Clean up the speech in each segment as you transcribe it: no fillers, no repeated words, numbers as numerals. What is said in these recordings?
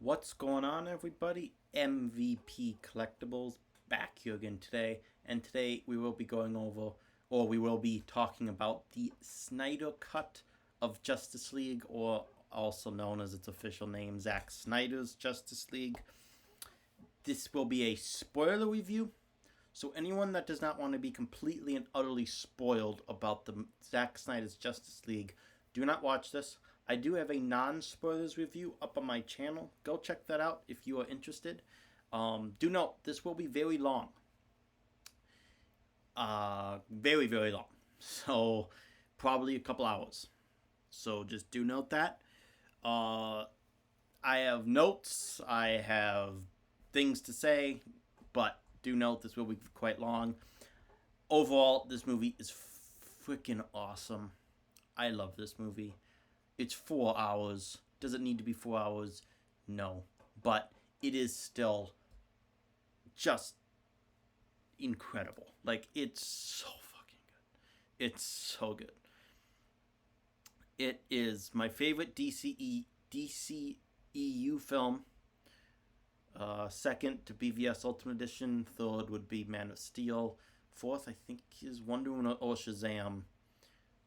What's going on, everybody? MVP Collectables back here again today, and today we will be going over, or we will be talking about the Snyder Cut of Justice League, or also known as its official name, Zack Snyders Justice League. This will be a spoiler review, so anyone that does not want to be completely and utterly spoiled about the Zack Snyder's Justice League, do not watch this. I do have a non-spoilers review up on my channel. Go check that out if you are interested. Do note, this will be very long. Very, very long. So, probably a couple hours. So, just do note that. I have notes. I have things to say. But do note, this will be quite long. Overall, this movie is freaking awesome. I love this movie. It's 4 hours. Does it need to be 4 hours? No. But it is still just incredible. Like, it's so fucking good. It's so good. It is my favorite DCEU film. Second to BVS Ultimate Edition. Third would be Man of Steel. Fourth, I think, is Wonder Woman or Shazam.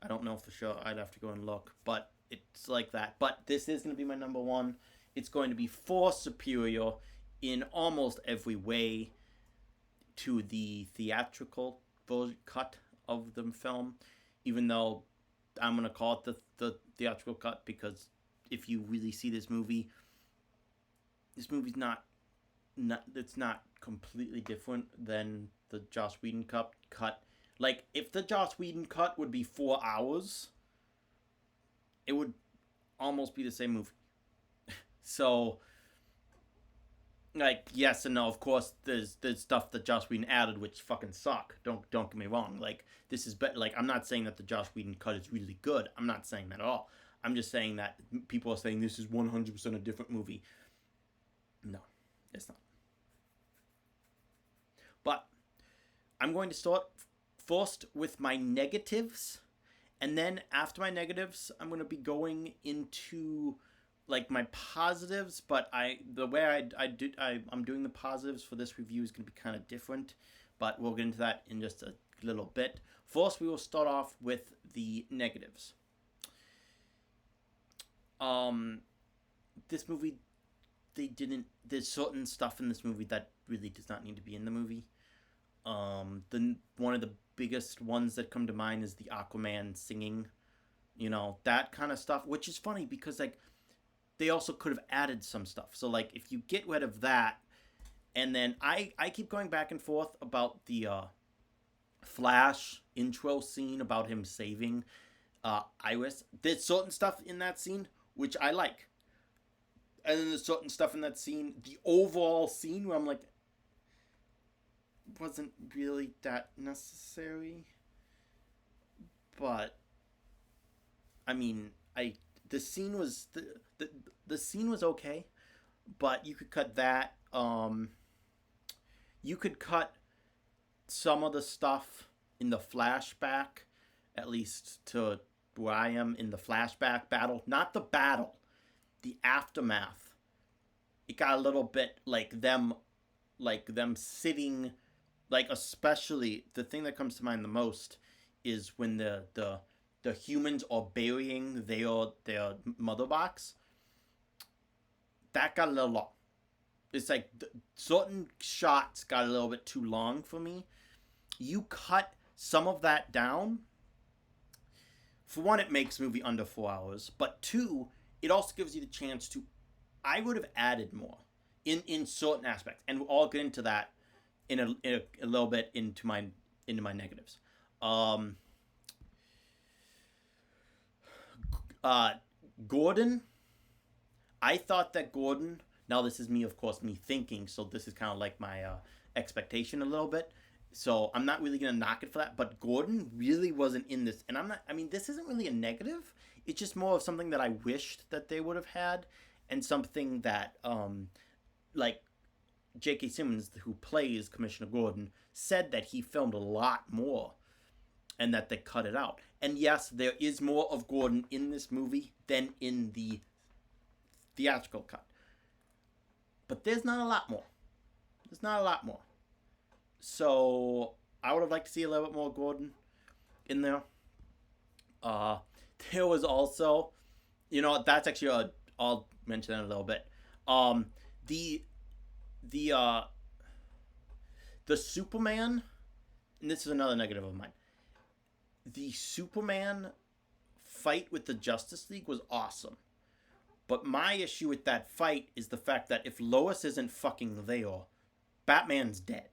I don't know for sure. I'd have to go and look. But it's like that. But this is going to be my number one. It's going to be far superior in almost every way to the theatrical cut of the film. Even though I'm going to call it the theatrical cut, because if you really see this movie's not it's not completely different than the Joss Whedon cut. Like, if the Joss Whedon cut would be 4 hours, it would almost be the same movie. So, like, yes and no. Of course, there's stuff that Joss Whedon added which fucking suck. Don't get me wrong. Like, this is like, I'm not saying that the Joss Whedon cut is really good. I'm not saying that at all. I'm just saying that people are saying this is 100% a different movie. No, it's not. But I'm going to start first with my negatives, and then after my negatives, I'm going to be going into like my positives. But the way I'm doing the positives for this review is going to be kind of different. But we'll get into that in just a little bit. First, we will start off with the negatives. This movie, there's certain stuff in this movie that really does not need to be in the movie. One of the biggest ones that come to mind is the Aquaman singing, that kind of stuff, which is funny because, like, they also could have added some stuff. So, like, if you get rid of that, and then I keep going back and forth about the Flash intro scene about him saving Iris. There's certain stuff in that scene which I like, and then there's certain stuff in that scene, the overall scene, where I'm like, wasn't really that necessary. But I mean, the scene was the scene was okay, but you could cut that. You could cut some of the stuff in the flashback, at least to where I am in the flashback battle, not the battle, the aftermath. It got a little bit like them sitting. Like, especially, the thing that comes to mind the most is when the humans are burying their mother box. That got a little long. It's like certain shots got a little bit too long for me. You cut some of that down. For one, it makes the movie under 4 hours. But two, it also gives you the chance to... I would have added more in certain aspects. And I'll get into that in a little bit into my negatives. Gordon, I thought that Gordon, now this is me, of course, me thinking, so this is kind of like my expectation a little bit, so I'm not really going to knock it for that, but Gordon really wasn't in this, and this isn't really a negative, it's just more of something that I wished that they would have had, and something that, like, J.K. Simmons, who plays Commissioner Gordon, said that he filmed a lot more and that they cut it out. And yes, there is more of Gordon in this movie than in the theatrical cut. But there's not a lot more. There's not a lot more. So I would have liked to see a little bit more Gordon in there. Uh, there was also, that's actually I'll mention that a little bit. Um, the the uh the Superman, and this is another negative of mine. The Superman fight with the Justice League was awesome. But my issue with that fight is the fact that if Lois isn't fucking there, Batman's dead.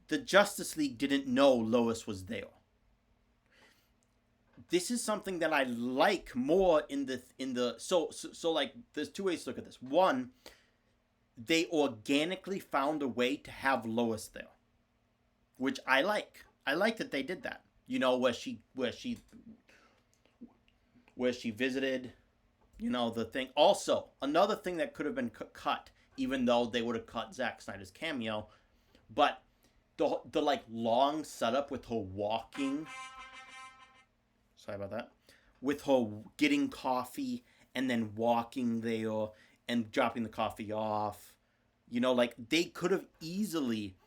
The Justice League didn't know Lois was there. This is something that I like more in the so like there's two ways to look at this. One, they organically found a way to have Lois there, which I like. I like that they did that. Where she visited, the thing. Also, another thing that could have been cut, even though they would have cut Zack Snyder's cameo, but the like long setup with her walking. Sorry about that. With her getting coffee and then walking there and dropping the coffee off. Like they could have easily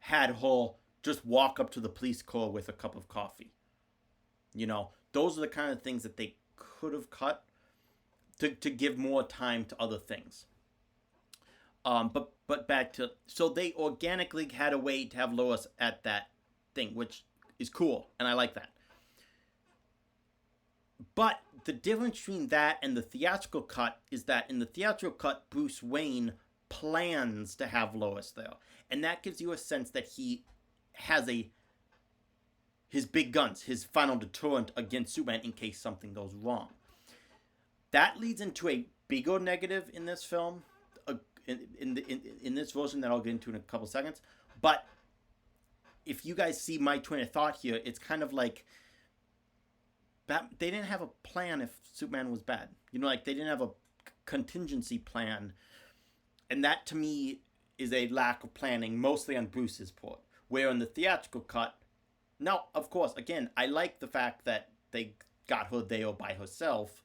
had her just walk up to the police car with a cup of coffee. Those are the kind of things that they could have cut to give more time to other things. But back to, so they organically had a way to have Lois at that thing, which is cool, and I like that. But the difference between that and the theatrical cut is that in the theatrical cut, Bruce Wayne plans to have Lois there, and that gives you a sense that he has his big guns, his final deterrent against Superman in case something goes wrong. That leads into a bigger negative in this film, in this version that I'll get into in a couple seconds. But if you guys see my train of thought here, it's kind of like they didn't have a plan if Superman was bad. Like they didn't have a contingency plan, and that to me is a lack of planning, mostly on Bruce's part. Where in the theatrical cut, now of course, again, I like the fact that they got her there by herself,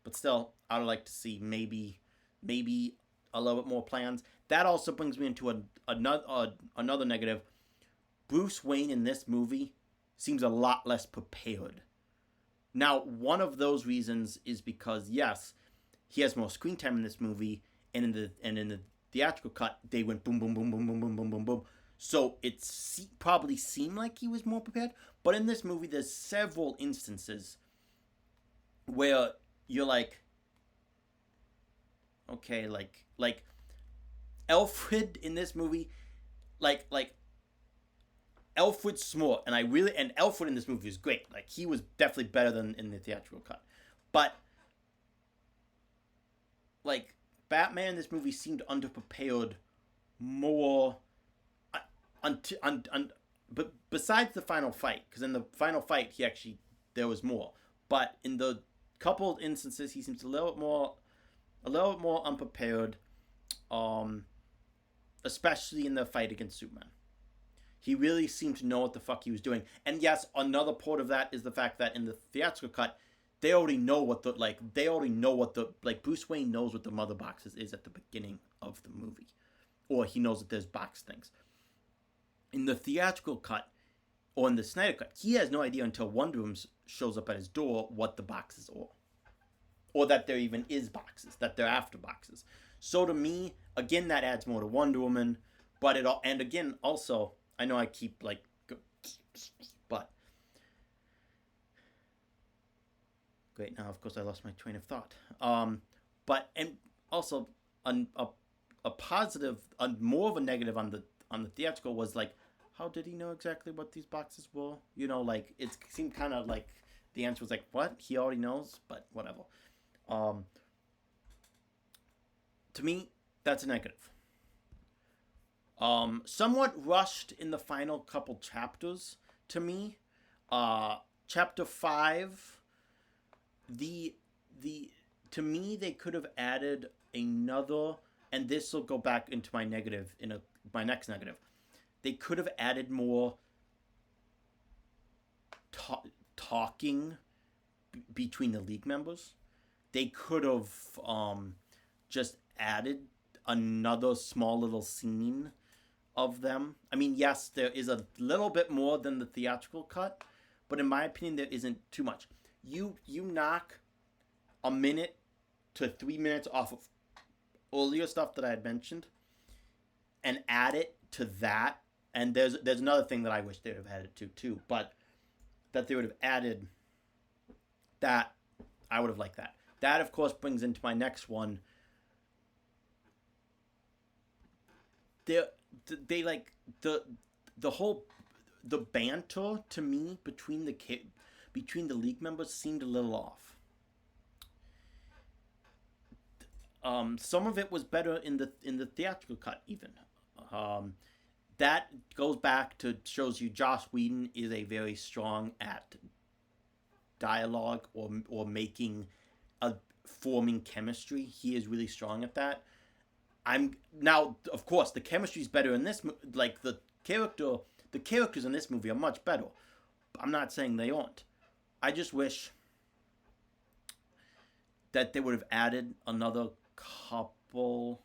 but still, I'd like to see maybe a little bit more plans. That also brings me into another negative. Bruce Wayne in this movie seems a lot less prepared. Now, one of those reasons is because, yes, he has more screen time in this movie, and in the theatrical cut, they went boom, boom, boom, boom, boom, boom, boom, boom, boom. So it probably seemed like he was more prepared. But in this movie, there's several instances where you're like, okay, like Alfred in this movie, like Alfred's smart, and Alfred in this movie is great. Like he was definitely better than in the theatrical cut, but like Batman in this movie seemed underprepared more. But besides the final fight, because in the final fight there was more, but in the couple of instances he seems a little bit more unprepared, especially in the fight against Superman. He really seemed to know what the fuck he was doing. And yes, another part of that is the fact that in the theatrical cut, they already know what Bruce Wayne knows what the mother boxes is at the beginning of the movie. Or he knows that there's box things. In the theatrical cut, or in the Snyder cut, he has no idea until Wonder Woman shows up at his door what the boxes are. Or that there even is boxes, that they're after boxes. So to me, again, that adds more to Wonder Woman. But and again, also, I know I keep but great, now of course I lost my train of thought. But and also a positive, more of a negative on the theatrical was like, how did he know exactly what these boxes were? Like it seemed kind of like the answer was like, what? He already knows, but whatever. To me, that's a negative. Somewhat rushed in the final couple chapters to me. Chapter 5, to me they could have added another, and this will go back into my negative my next negative. They could have added more talking between the League members. They could have just added another small little scene of them. I mean, yes, there is a little bit more than the theatrical cut, but in my opinion, there isn't too much. You knock a minute to 3 minutes off of earlier stuff that I had mentioned, and add it to that. And there's another thing that I wish they would have added to too, but that they would have added that, I would have liked that. That of course brings into my next one. They like the whole the banter to me between the league members seemed a little off. Some of it was better in the theatrical cut even. That goes back to shows you Joss Whedon is a very strong at dialogue or making forming chemistry. He is really strong at that. I'm now, of course, the chemistry is better in this. Like the characters in this movie are much better. I'm not saying they aren't. I just wish that they would have added another couple,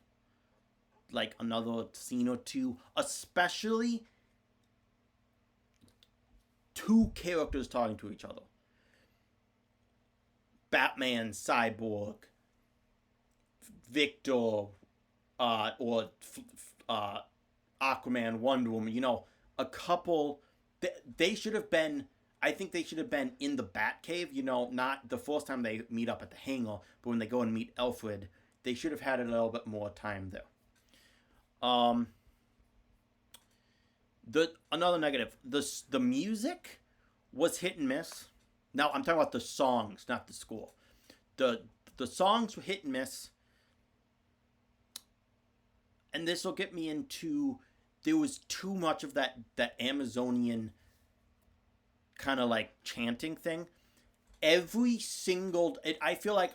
like another scene or two, especially two characters talking to each other. Batman, Cyborg, Victor, or Aquaman, Wonder Woman. You know, a couple. They should have been. I think they should have been in the Batcave. You know, not the first time they meet up at the hangar, but when they go and meet Alfred, they should have had a little bit more time there. Another negative. The music was hit and miss. Now I'm talking about the songs, not the score. The songs were hit and miss. And this will get me into, there was too much of that Amazonian kind of like chanting thing. I feel like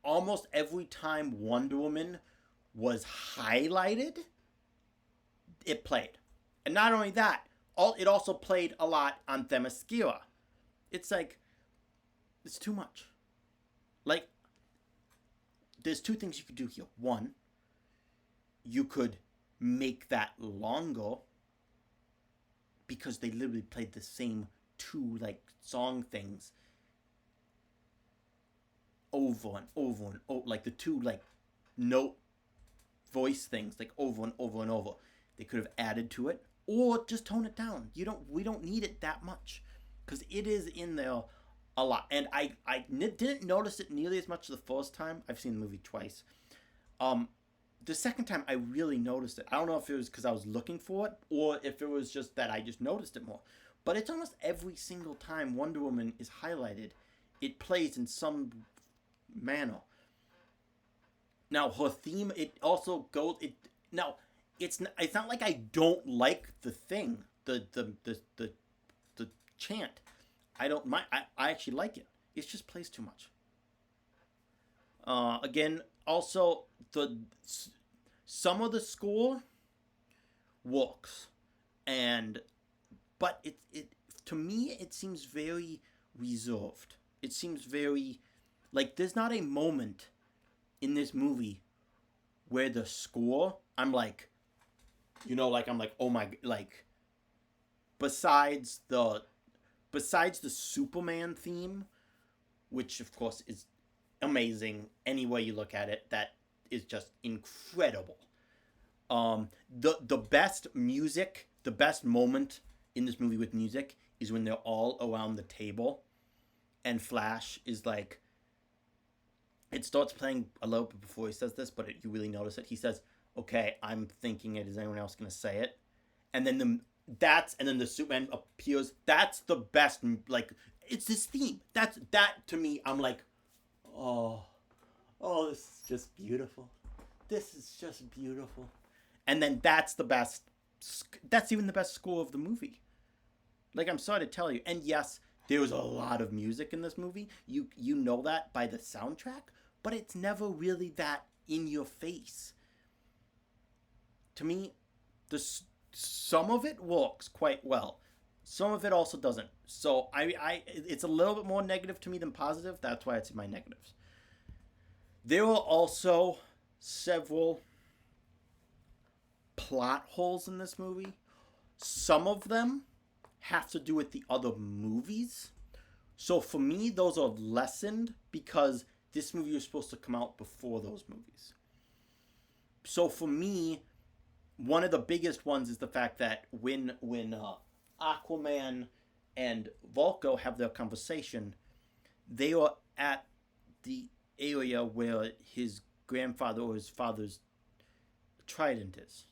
almost every time Wonder Woman was highlighted, it played. And not only that, it also played a lot on Themyscira. It's like, it's too much. Like, there's two things you could do here. One, you could make that longer because they literally played the same two like song things over and over and over, like the two like note voice things like over and over and over. They could have added to it or just tone it down. We don't need it that much because it is in there a lot. And I didn't notice it nearly as much the first time. I've seen the movie twice. The second time I really noticed it. I don't know if it was because I was looking for it or if it was just that I just noticed it more. But it's almost every single time Wonder Woman is highlighted, it plays in some manner. Now her theme, it also goes. It's not like I don't like the thing, the chant. I don't mind. I actually like it. It just plays too much. Again, also some of the score works, but it to me it seems very reserved. It seems very like there's not a moment in this movie where the score I'm like, oh my, like besides the Superman theme, which of course is amazing any way you look at it, that is just incredible. The best music, the best moment in this movie with music is when they're all around the table and Flash is like, it starts playing a little bit before he says this, but you really notice it. He says, okay, I'm thinking it. Is anyone else going to say it? And then the Superman appears. That's the best, like, it's his theme. That to me, I'm like, oh, this is just beautiful. This is just beautiful. And then that's the best, that's even the best score of the movie. Like, I'm sorry to tell you. And yes, there was a lot of music in this movie. You know that by the soundtrack, but it's never really that in your face. To me, some of it works quite well. Some of it also doesn't. So it's a little bit more negative to me than positive. That's why it's in my negatives. There were also several plot holes in this movie. Some of them have to do with the other movies. So for me, those are lessened because this movie was supposed to come out before those movies. So for me, one of the biggest ones is the fact that when Aquaman and Vulko have their conversation, they are at the area where his grandfather or his father's trident is.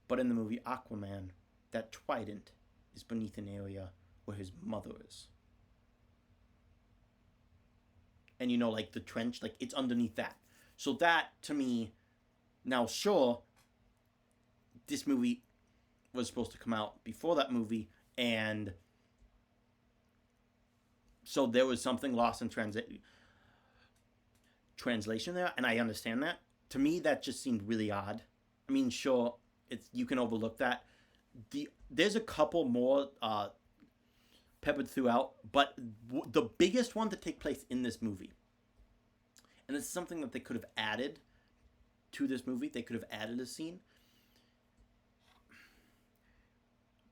But in the movie Aquaman, that trident is beneath an area where his mother is. And you know, like the trench, like it's underneath that. So that, to me, now sure, this movie was supposed to come out before that movie, and so there was something lost in translation there, and I understand that. To me, that just seemed really odd. I mean, sure, you can overlook that. There's a couple more peppered throughout, but the biggest one to take place in this movie, and it's something that they could have added to this movie. They could have added a scene.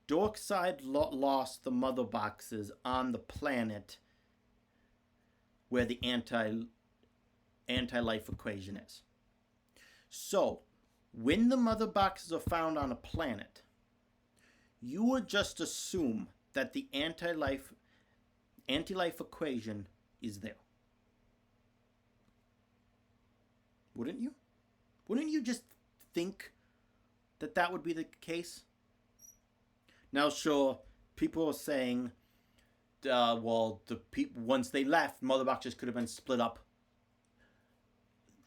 Darkseid lost the mother boxes on the planet where the anti-life equation is. So, when the mother boxes are found on a planet, you would just assume that the anti-life equation is there. Wouldn't you? Wouldn't you just think that would be the case? Now, sure, people are saying, well, the people once they left, mother boxes could have been split up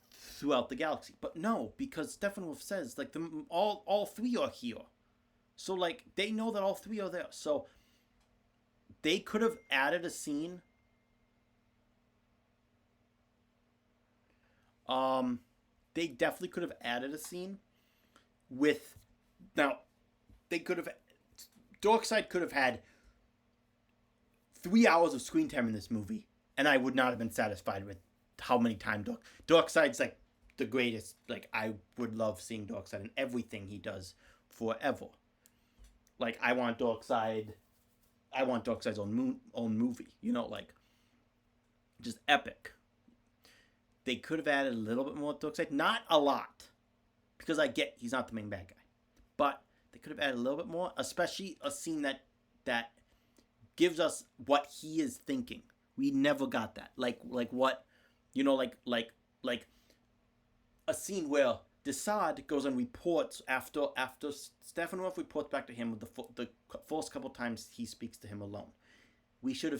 throughout the galaxy. But no, because Steppenwolf says like all three are here, so like they know that all three are there. So they could have added a scene. They definitely could have added a scene with. Now, they could have. Darkseid could have had 3 hours of screen time in this movie, and I would not have been satisfied with how many times Darkseid's like the greatest. Like, I would love seeing Darkseid in everything he does forever. Like, I want Darkseid's own movie. You know, like, just epic. They could have added a little bit more Darkseid. Not a lot, because I get he's not the main bad guy. But they could have added a little bit more, especially a scene that gives us what he is thinking. We never got that. Like what, you know, like a scene where Desaad goes and reports after Steppenwolf reports back to him with the first couple times he speaks to him alone. We could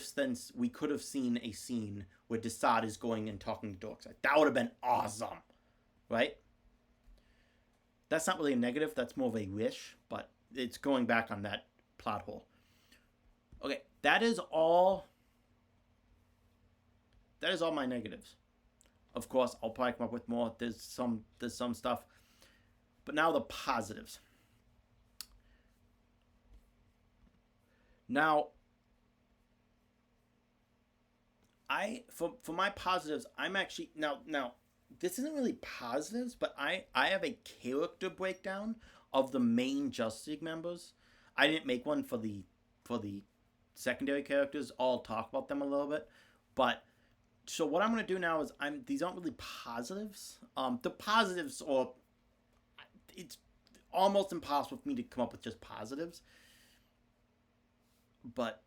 have seen a scene where Desaad is going and talking to Darkseid. That would have been awesome, right? That's not really a negative. That's more of a wish, but it's going back on that plot hole. Okay, that is all my negatives. Of course, I'll probably come up with more. There's some stuff. But now the positives. Now, for my positives, I'm actually now this isn't really positives, but I have a character breakdown of the main Justice League members. I didn't make one for the secondary characters. I'll talk about them a little bit, but so what I'm going to do now is these aren't really positives. The positives are, it's almost impossible for me to come up with just positives, but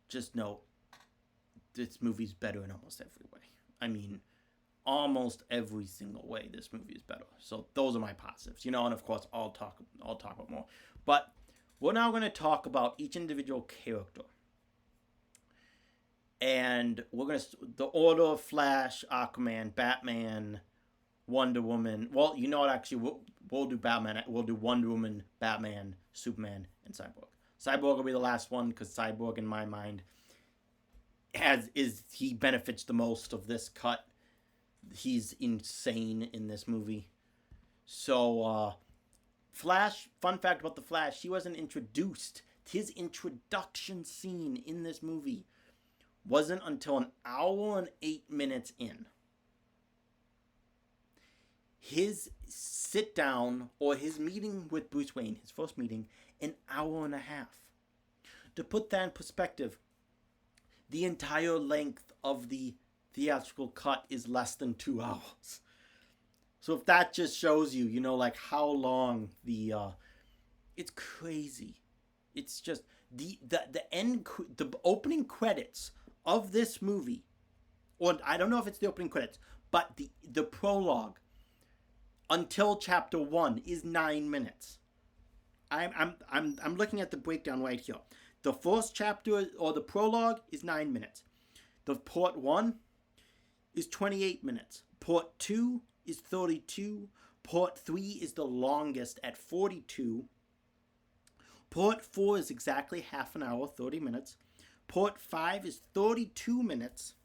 just know this movie's better in almost every way. I mean, almost every single way this movie is better. So those are my positives, you know, and of course I'll talk about more. But we're now going to talk about each individual character. And we're going to the order of Flash, Aquaman, Batman, Wonder Woman. Well, you know what, actually we'll do Batman. We'll do Wonder Woman, Batman, Superman, and Cyborg. Cyborg will be the last one because Cyborg in my mind he benefits the most of this cut. He's insane in this movie. So, Flash, fun fact about the Flash, he wasn't introduced. His introduction scene in this movie wasn't until 1 hour and 8 minutes in. his sit down or his meeting with Bruce Wayne, his first meeting, an hour and a half. To put that in perspective, the entire length of the theatrical cut is less than 2 hours. So if that just shows you, like how long it's crazy. It's just the opening credits of this movie, or I don't know if it's the opening credits, but the prologue until chapter 1 is 9 minutes. I'm looking at the breakdown right here. The first chapter or the prologue is 9 minutes. The part 1 is 28 minutes. Part 2 is 32. Part 3 is the longest at 42. Part 4 is exactly half an hour, 30 minutes. Part 5 is 32 minutes.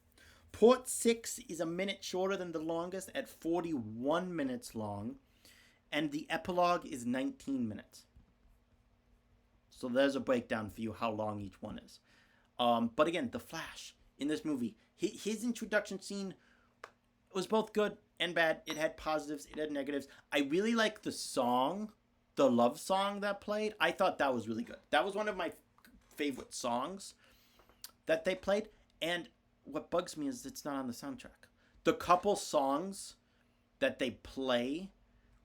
Part 6 is a minute shorter than the longest at 41 minutes long. And the epilogue is 19 minutes. So there's a breakdown for you how long each one is. But again, The Flash in this movie, his introduction scene was both good and bad. It had positives, it had negatives. I really like the song, the love song that played. I thought that was really good. That was one of my favorite songs that they played. And what bugs me is it's not on the soundtrack. The couple songs that they play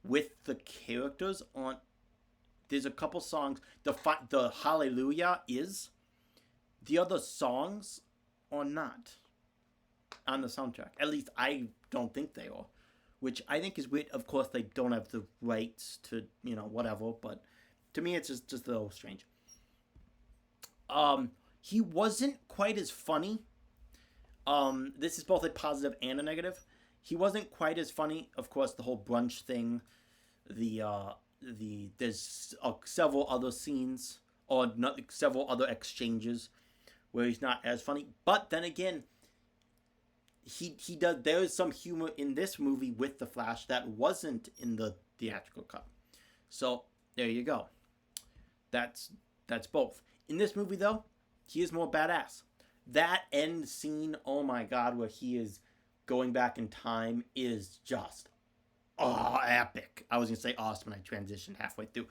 with the characters on, there's a couple songs. The Hallelujah is. The other songs are not on the soundtrack. At least I don't think they are. Which I think is weird. Of course, they don't have the rights to, whatever. But to me, it's just a little strange. He wasn't quite as funny. This is both a positive and a negative. He wasn't quite as funny. Of course, the whole brunch thing. There's several other scenes or several other exchanges where he's not as funny. But then again, he does. There is some humor in this movie with the Flash that wasn't in the theatrical cut. So there you go. That's both. In this movie though, he is more badass. That end scene, oh my god, where he is going back in time is just epic. I was going to say awesome and I transitioned halfway through.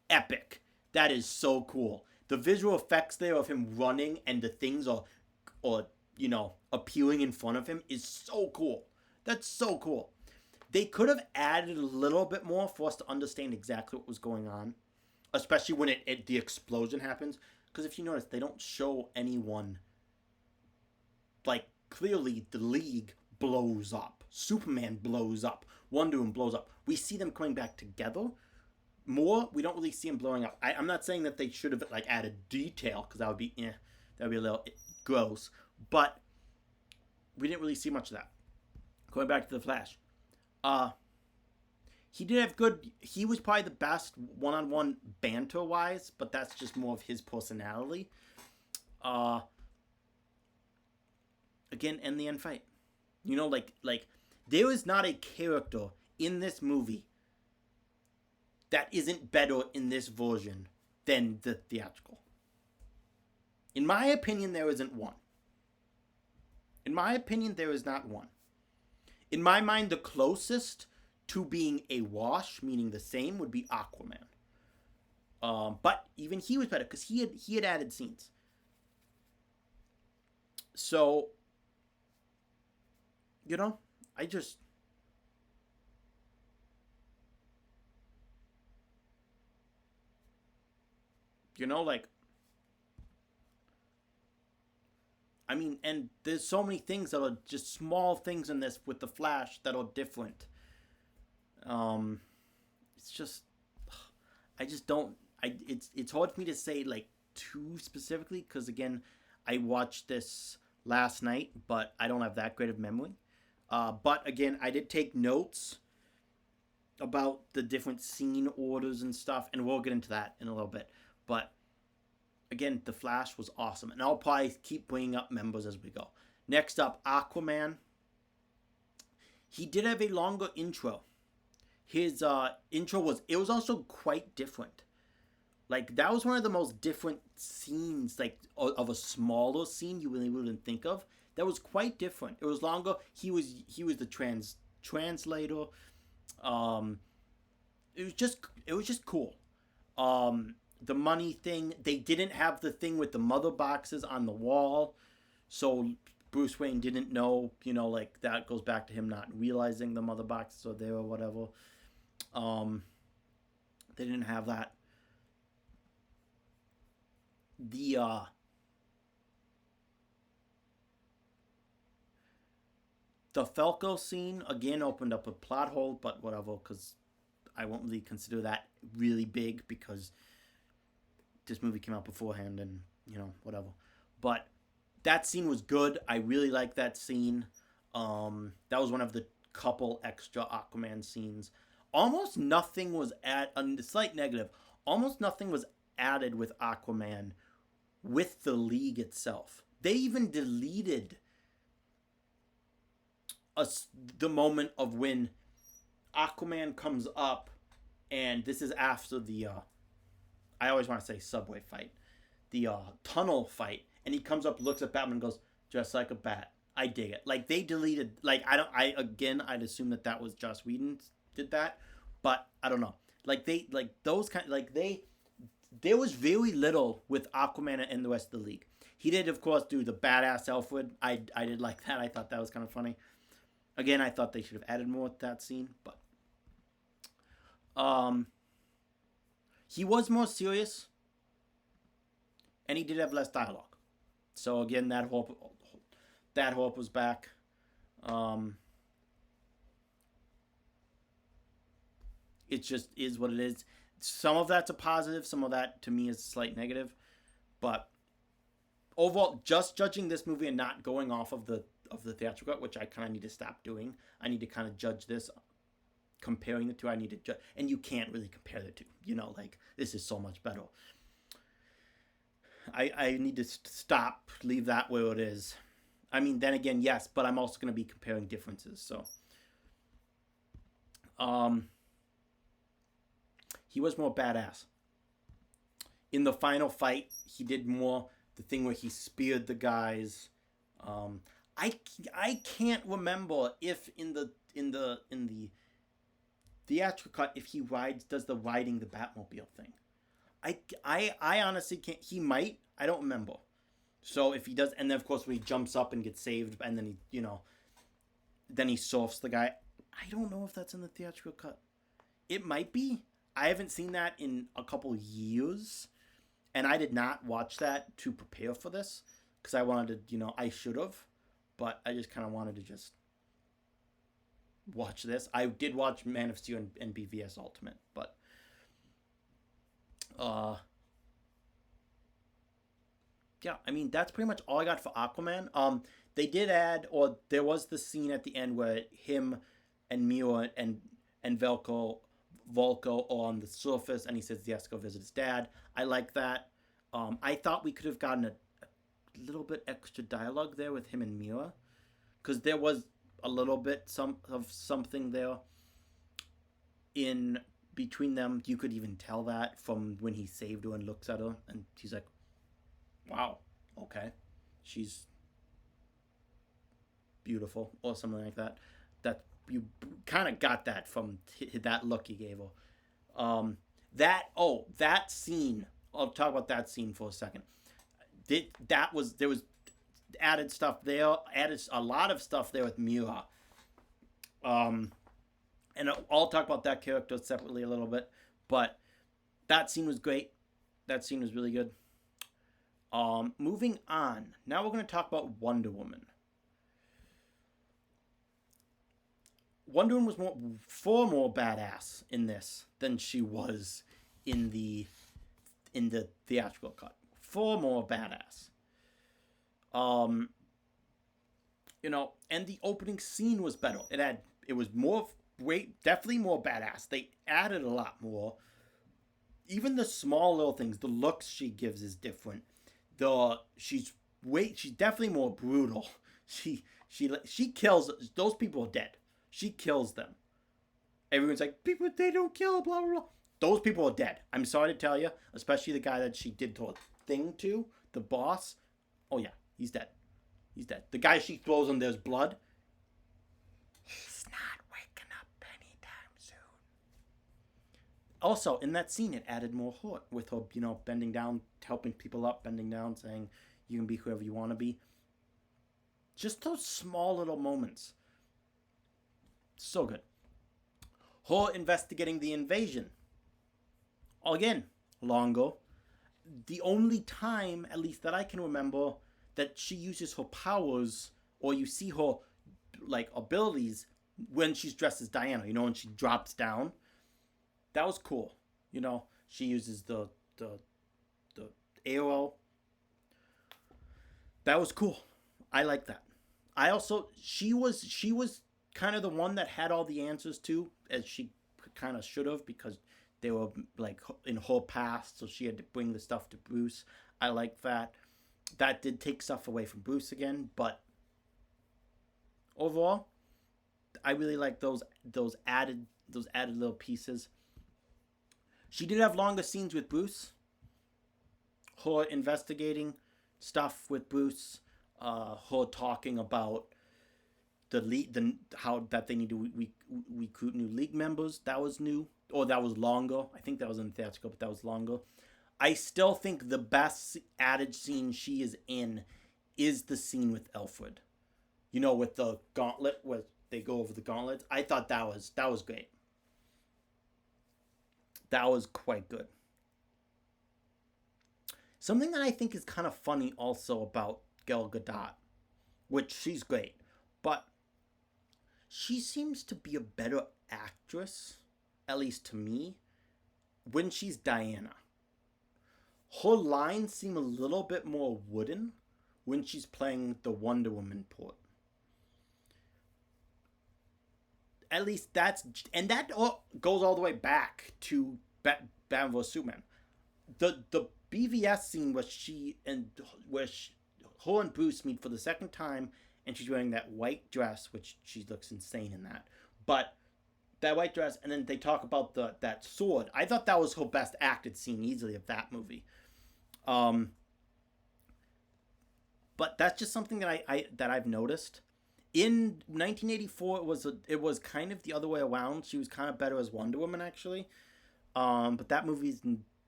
Epic. That is so cool. The visual effects there of him running and the things are appearing in front of him is so cool. That's so cool. They could have added a little bit more for us to understand exactly what was going on. Especially when the explosion happens. Because if you notice, they don't show anyone. Like, clearly the League blows up. Superman blows up. Wonder Woman blows up. We see them coming back together more. We don't really see them blowing up. I'm not saying that they should have added detail, because that would be a little gross. But we didn't really see much of that. Going back to the Flash, he did have good. He was probably the best one-on-one banter wise, but that's just more of his personality. Again, in the end fight, like there is not a character in this movie that isn't better in this version than the theatrical. In my opinion, there isn't one. In my opinion, there is not one. In my mind, the closest to being a wash, meaning the same, would be Aquaman. But even he was better because he had added scenes. So, I just. And there's so many things that are just small things in this with the Flash that are different. It's just, I just don't. It's hard for me to say too specifically because again, I watched this last night, but I don't have that great of memory. But again, I did take notes about the different scene orders and stuff, and we'll get into that in a little bit. But again, The Flash was awesome, and I'll probably keep bringing up members as we go. Next up, Aquaman. He did have a longer intro. His intro was also quite different. That was one of the most different scenes, of a smaller scene you really wouldn't think of. That was quite different. It was longer. He was the translator. Um, it was just cool. The money thing, they didn't have the thing with the mother boxes on the wall, so Bruce Wayne didn't know, like that goes back to him not realizing the mother boxes are there or whatever. Um, they didn't have that. The the Falco scene again opened up a plot hole, but whatever, because I won't really consider that really big because this movie came out beforehand and whatever. But that scene was good. I really liked that scene. That was one of the couple extra Aquaman scenes. Almost nothing was a slight negative. Almost nothing was added with Aquaman with the League itself. They even deleted the moment of when Aquaman comes up, and this is after the I always want to say subway fight, the tunnel fight, and he comes up, looks at Batman, and goes, "Just like a bat." I dig it. Like they deleted, like I'd assume that was Joss Whedon did that, but I don't know. Like those kind, there was very little with Aquaman and the rest of the League. He did, of course, do the badass Alfred. I did like that. I thought that was kind of funny. Again, I thought they should have added more with that scene, but he was more serious, and he did have less dialogue. So again, that hope was back. It just is what it is. Some of that's a positive. Some of that, to me, is a slight negative. But overall, just judging this movie and not going off of the theatrical cut, which I kind of need to stop doing. I need to kind of judge this, comparing the two. I need to judge, and you can't really compare the two. This is so much better. I need to stop, leave that where it is. I mean, then again, yes, but I'm also going to be comparing differences. So, he was more badass. In the final fight, he did more the thing where he speared the guys. I can't remember if in the theatrical cut if he does the riding the Batmobile thing. I honestly can't. He might. I don't remember. So if he does, and then of course when he jumps up and gets saved, and then then he surfs the guy. I don't know if that's in the theatrical cut. It might be. I haven't seen that in a couple years, and I did not watch that to prepare for this because I wanted to. I should have, but I just kind of wanted to just watch this. I did watch Man of Steel and BVS Ultimate, but yeah, I mean that's pretty much all I got for Aquaman. They did add, or there was the scene at the end where him and Mio and Volko are on the surface, and he says he has to go visit his dad. I like that. I thought we could have gotten a little bit extra dialogue there with him and Mira, because there was a little bit of something there in between them. You could even tell that from when he saved her and looks at her, and he's like, "Wow, okay, she's beautiful," or something like that. That you kind of got that from that look he gave her. That scene. I'll talk about that scene for a second. There was added stuff there. Added a lot of stuff there with Mira. And I'll talk about that character separately a little bit. But that scene was great. That scene was really good. Moving on. Now we're going to talk about Wonder Woman. Wonder Woman was far more badass in this than she was in the theatrical cut. Far more badass. And the opening scene was better. It was more great, definitely more badass. They added a lot more. Even the small little things, the looks she gives is different. She's definitely more brutal. She kills those people are dead. She kills them. Everyone's like, people, they don't kill, blah, blah, blah. Those people are dead. I'm sorry to tell you, especially the guy that she did the thing to, the boss. Oh, yeah, he's dead. He's dead. The guy she throws on, there's blood. He's not waking up anytime soon. Also, in that scene, it added more heart with her, bending down, helping people up, bending down, saying, you can be whoever you want to be. Just those small little moments. So good. Her investigating the invasion. Again, longer. The only time, at least that I can remember, that she uses her powers, or you see her, abilities, when she's dressed as Diana, when she drops down. That was cool. She uses the arrow. That was cool. I like that. I also she was kind of the one that had all the answers too, as she kind of should have, because they were in her past, so she had to bring the stuff to Bruce. I like that. That did take stuff away from Bruce again, but overall, I really like those added little pieces. She did have longer scenes with Bruce. Her investigating stuff with Bruce. Her talking about how that they need to recruit new league members. That was new, or that was longer. I think that was in the theatrical, but that was longer. I still think the best added scene she is in is the scene with Alfred. With the gauntlet, where they go over the gauntlets. I thought that was great. That was quite good. Something that I think is kind of funny also about Gal Gadot, which she's great, but she seems to be a better actress, at least to me, when she's Diana. Her lines seem a little bit more wooden when she's playing the Wonder Woman part. At least that goes all the way back to Batman vs Superman. The BVS scene where her and Bruce meet for the second time, and she's wearing that white dress, which she looks insane in that. But that white dress, and then they talk about that sword. I thought that was her best acted scene easily of that movie. But that's just something that I've noticed. In 1984, it was kind of the other way around. She was kind of better as Wonder Woman, actually. But that movie's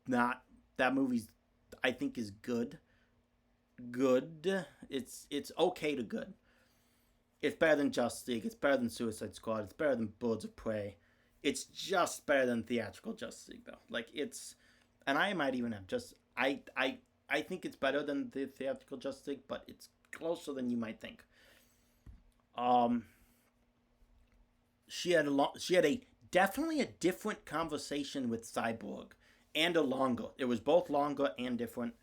not. That movie's, I think, is good. Good. It's okay to good. It's better than Justice League. It's better than Suicide Squad. It's better than Birds of Prey. It's just better than theatrical Justice League, though. And I might even have I think it's better than the theatrical Justice League, but it's closer than you might think. She had definitely a different conversation with Cyborg, and a longer. It was both longer and different.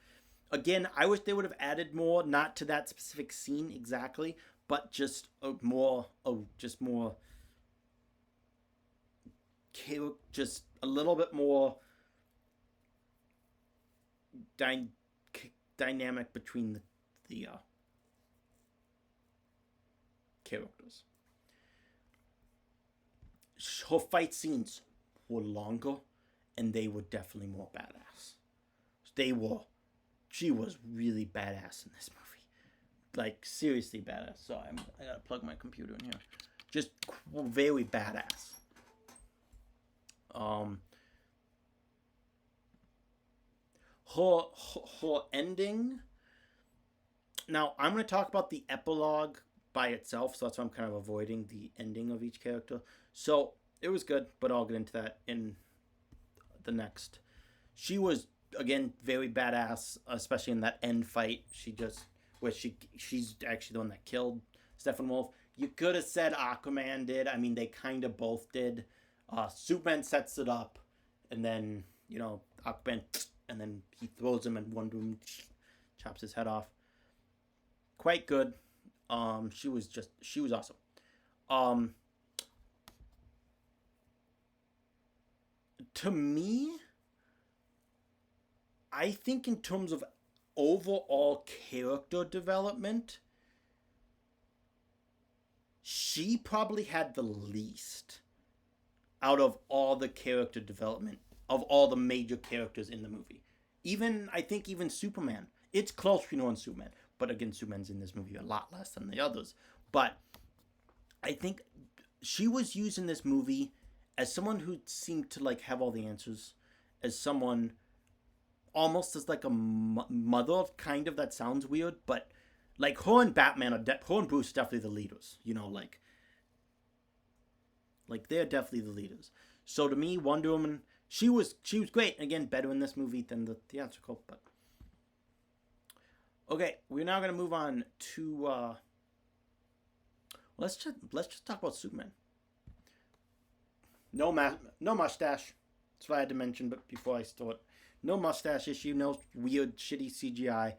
Again, I wish they would have added more, not to that specific scene exactly, but just more, just a little bit more dynamic between the characters. Her fight scenes were longer, and they were definitely more badass. She was really badass in this movie. Seriously badass. So I gotta plug my computer in here. Just very badass. Her ending. Now, I'm going to talk about the epilogue by itself, so that's why I'm kind of avoiding the ending of each character. So, it was good, but I'll get into that in the next. She was, again, very badass, especially in that end fight. She's actually the one that killed Steppenwolf. You could have said Aquaman did. I mean, they kind of both did. Superman sets it up, and then, Aquaman, and then he throws him, and Wonder Woman chops his head off. Quite good. She was awesome. To me, I think in terms of overall character development, she probably had the least out of all the character development of all the major characters in the movie. I think even Superman. It's close between her and Superman. But again, Superman's in this movie a lot less than the others. But I think she was used in this movie as someone who seemed to like have all the answers, as someone almost as like a mother, kind of, that sounds weird, but like her and Batman her and Bruce are definitely the leaders. You know, like they're definitely the leaders. So to me, Wonder Woman, she was great. Again, better in this movie than the theatrical. But okay, we're now gonna move on to let's just talk about Superman. No mustache. That's what I had to mention. But before I start, no mustache issue. No weird shitty CGI,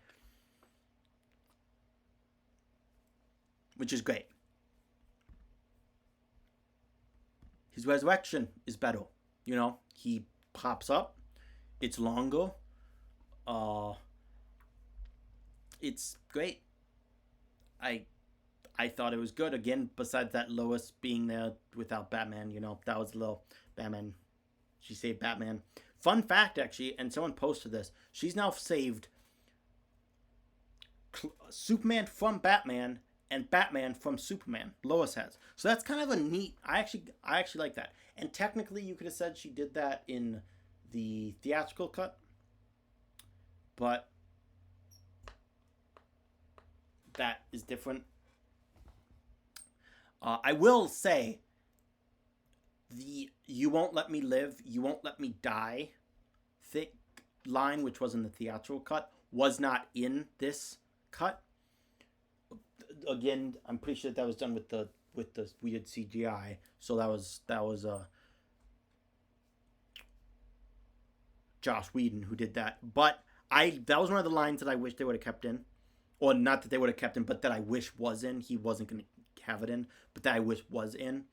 which is great. His resurrection is better. You know, he pops up. It's longer. It's great. I thought it was good. Again, besides that Lois being there without Batman, you know, that was a little Batman. She saved Batman. Fun fact, actually, and someone posted this. She's now saved Superman from Batman and Batman from Superman. Lois has. So that's kind of a neat. I actually like that. And technically, you could have said she did that in the theatrical cut, but that is different. I will say the "you won't let me live, you won't let me die" thick line, which was in the theatrical cut, was not in this cut. Again, I'm pretty sure that was done with the weird CGI. So that was Joss Whedon who did that. But that was one of the lines that I wish they would have kept in, or not that they would have kept in, but that I wish was in. He wasn't going to have it in, but that I wish was in.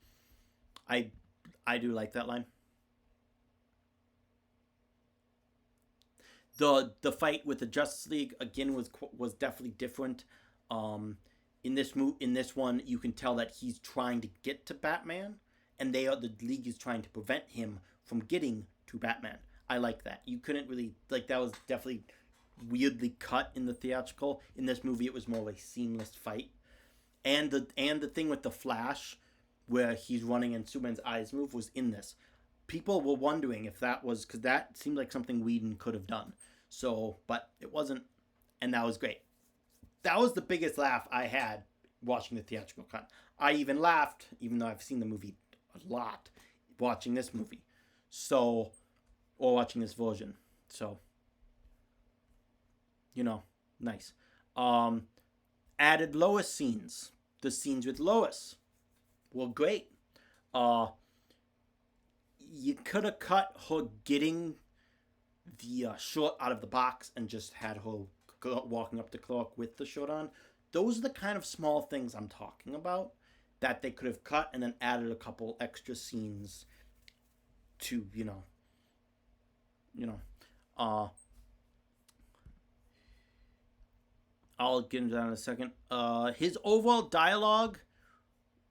I do like that line. The fight with the Justice League again was definitely different. In this one, you can tell that he's trying to get to Batman, and the League is trying to prevent him from getting to Batman. I like that. You couldn't really that was definitely weirdly cut in the theatrical. In this movie, it was more of a seamless fight. And the thing with the Flash, where he's running and Superman's eyes move, was in this. People were wondering if that was, because that seemed like something Whedon could have done. So, but it wasn't, and that was great. That was the biggest laugh I had watching the theatrical cut. I even laughed, even though I've seen the movie a lot, watching this movie. So, or watching this version. So, you know, nice. Added Lois scenes. The scenes with Lois were great. You could have cut her getting the shirt out of the box and just had her walking up to Clark with the shirt on. Those are the kind of small things I'm talking about that they could have cut and then added a couple extra scenes to, I'll get into that in a second. His overall dialogue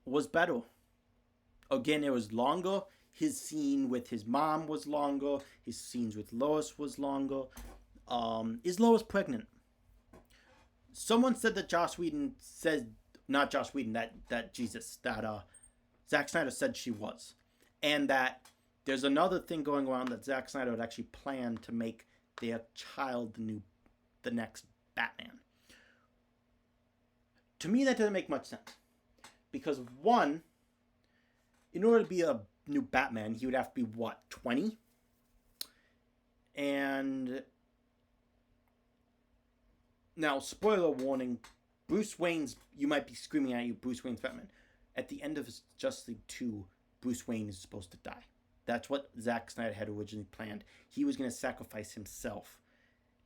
was better. Again, it was longer. His scene with his mom was longer. His scenes with Lois was longer. Is Lois pregnant? Someone said that Joss Whedon said, not Joss Whedon, that Zack Snyder said she was. And that there's another thing going around that Zack Snyder had actually planned to make their child the next Batman. To me, that doesn't make much sense. Because one, in order to be a new Batman, he would have to be, 20? And now, spoiler warning, Bruce Wayne's, you might be screaming at you, Bruce Wayne's Batman. At the end of Justice League 2, Bruce Wayne is supposed to die. That's what Zack Snyder had originally planned. He was going to sacrifice himself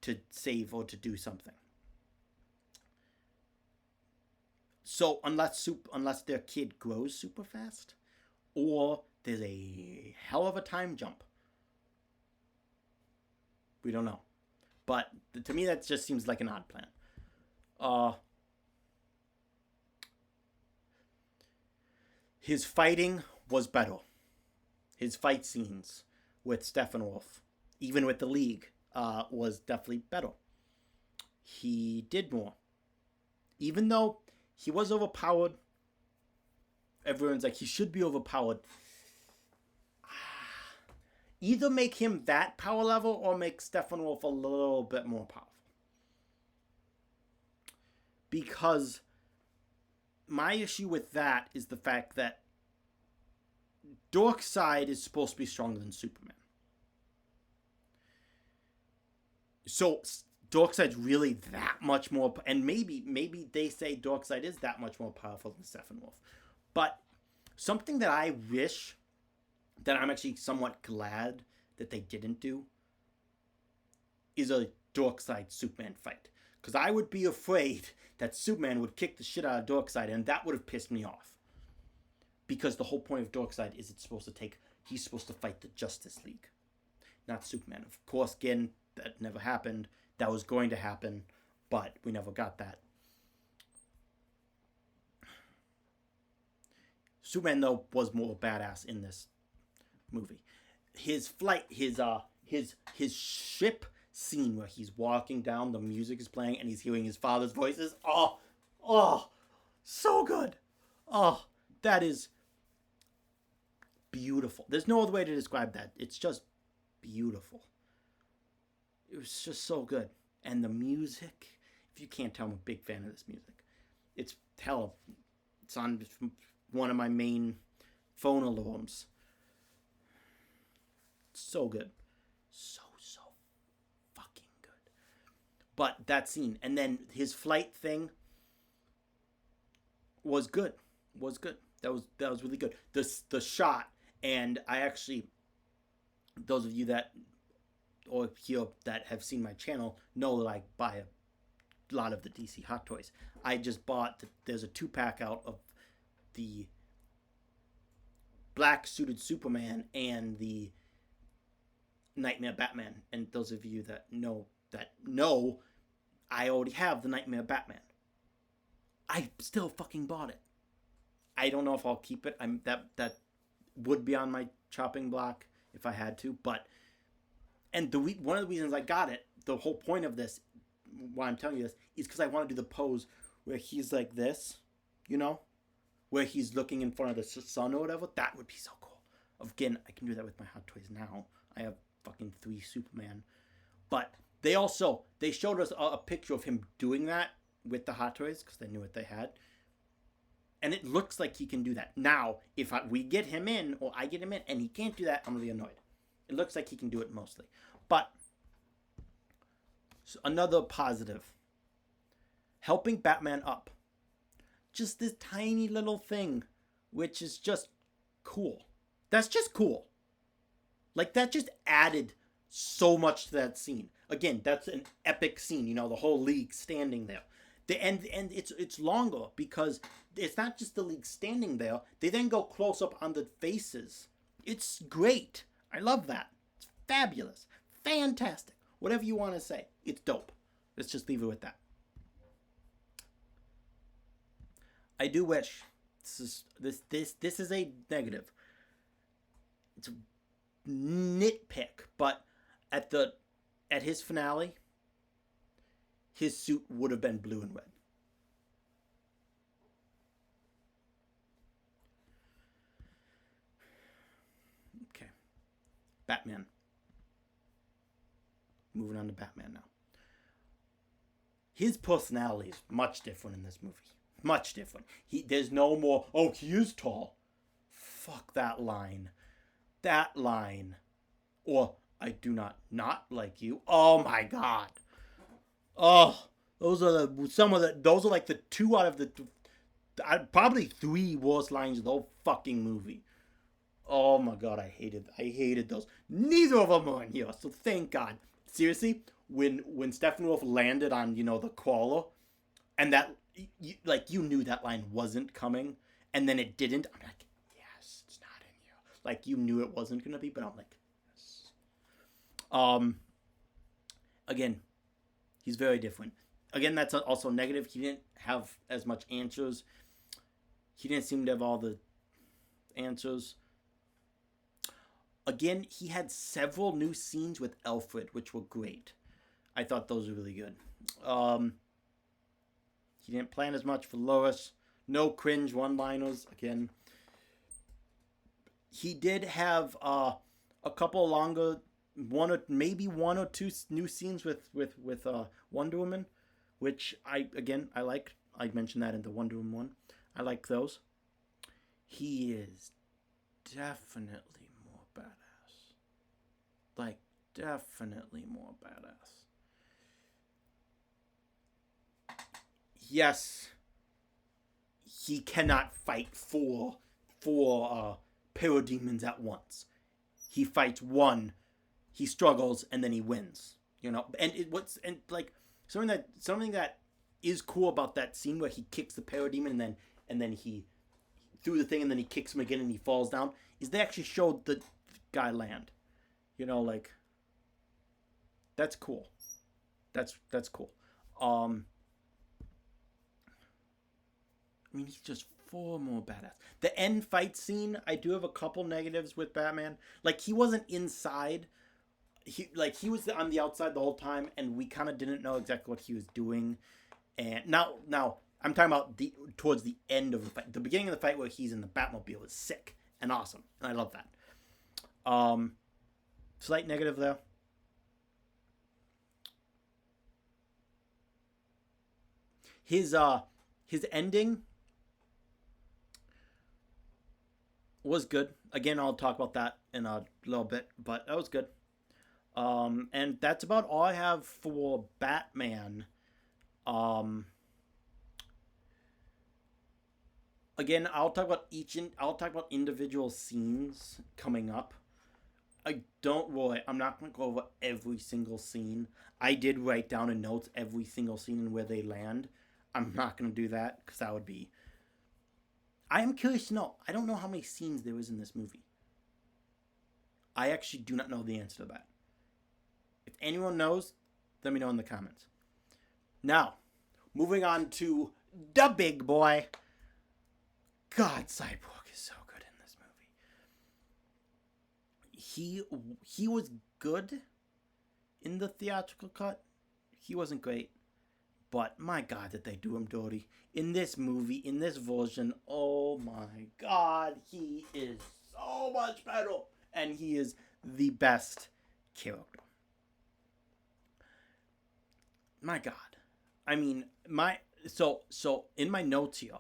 to save or to do something. So unless their kid grows super fast, or there's a hell of a time jump, we don't know. But to me, that just seems like an odd plan. His fighting was better. His fight scenes with Steppenwolf, even with the League, was definitely better. He did more. Even though he was overpowered, everyone's like, he should be overpowered. Either make him that power level or make Steppenwolf a little bit more powerful. Because my issue with that is the fact that Darkseid is supposed to be stronger than Superman. So Darkseid's really that much more, and maybe they say Darkseid is that much more powerful than Steppenwolf. But something that I wish, that I'm actually somewhat glad that they didn't do, is a Darkseid Superman fight. Because I would be afraid that Superman would kick the shit out of Darkseid, and that would have pissed me off. Because the whole point of Darkseid is he's supposed to fight the Justice League, not Superman. Of course, again, that never happened. That was going to happen, but we never got that. Superman, though, was more badass in this movie. His flight, his ship scene where he's walking down, the music is playing, and he's hearing his father's voices. Oh, so good. Oh, that is beautiful. There's no other way to describe that. It's just beautiful. It was just so good. And the music, if you can't tell, I'm a big fan of this music. It's on one of my main phone alarms. So good. So fucking good. But that scene, and then his flight thing was good. That was really good. The shot, and I actually, those of you that or here that have seen my channel know that I buy a lot of the DC Hot Toys. I just bought, there's a 2-pack out of the black suited Superman and the Nightmare Batman. And those of you that know, I already have the Nightmare Batman. I still fucking bought it. I don't know if I'll keep it. That would be on my chopping block if I had to, but one of the reasons I got it, the whole point of this, why I'm telling you this, is because I want to do the pose where he's like this, where he's looking in front of the sun or whatever. That would be so cool. Again, I can do that with my Hot Toys now. I have fucking 3 Superman. But they showed us a picture of him doing that with the Hot Toys because they knew what they had. And it looks like he can do that. Now, if we get him in, or I get him in, and he can't do that, I'm going to be annoyed. It looks like he can do it mostly. But another positive. Helping Batman up. Just this tiny little thing, which is just cool. That's just cool. Like, that just added so much to that scene. Again, that's an epic scene. The whole league standing there. And it's longer because it's not just the league standing there. They then go close up on the faces. It's great. I love that. It's fabulous. Fantastic. Whatever you want to say. It's dope. Let's just leave it with that. I do wish this is a negative. It's a nitpick, but at his finale, his suit would have been blue and red. Okay. Batman. Moving on to Batman now. His personality is much different in this movie. Much different. There's no more, he is tall. Fuck that line. That line. Or, I do not like you. Oh my god. Oh, those are like the 2 out of the probably 3 worst lines of the whole fucking movie. Oh my god, I hated those. Neither of them are in here, so thank God. Seriously, when Steppenwolf landed on, the crawler, and that, you knew that line wasn't coming, and then it didn't, I'm like, yes, it's not in here. Like, you knew it wasn't gonna be, but I'm like, yes. Again, he's very different. Again, that's also negative. He didn't have as much answers. He didn't seem to have all the answers. Again, he had several new scenes with Alfred, which were great. I thought those were really good. He didn't plan as much for Lois. No cringe one-liners. Again, he did have a couple longer, one or two new scenes with Wonder Woman, which I like. I mentioned that in the Wonder Woman one. I like those. He is definitely more badass. Like, definitely more badass. Yes, he cannot fight four parademons at once. He fights one, he struggles, and then he wins. You know, and something that is cool about that scene where he kicks the parademon and then he through the thing and then he kicks him again and he falls down is they actually showed the guy land. You know, like that's cool. That's cool. Um, I mean, he's just far more badass. The end fight scene, I do have a couple negatives with Batman. Like he wasn't inside. He was on the outside the whole time, and we kind of didn't know exactly what he was doing. And now I'm talking about towards the end of the fight. The beginning of the fight where he's in the Batmobile is sick and awesome, and I love that. Slight negative though. His ending was good. Again, I'll talk about that in a little bit, but that was good. And that's about all I have for Batman. Um, Again, I'll talk about individual scenes coming up. I'm not going to go over every single scene. I did write down in notes every single scene and where they land. I'm not going to do that because that would be. I am curious to know. I don't know how many scenes there is in this movie. I actually do not know the answer to that. If anyone knows, let me know in the comments. Now, moving on to the big boy. God, Cyborg is so good in this movie. He was good in the theatrical cut. He wasn't great. But my God, did they do him dirty. In this movie, in this version, oh my God, he is so much better. And he is the best character. My God. I mean, so in my notes here,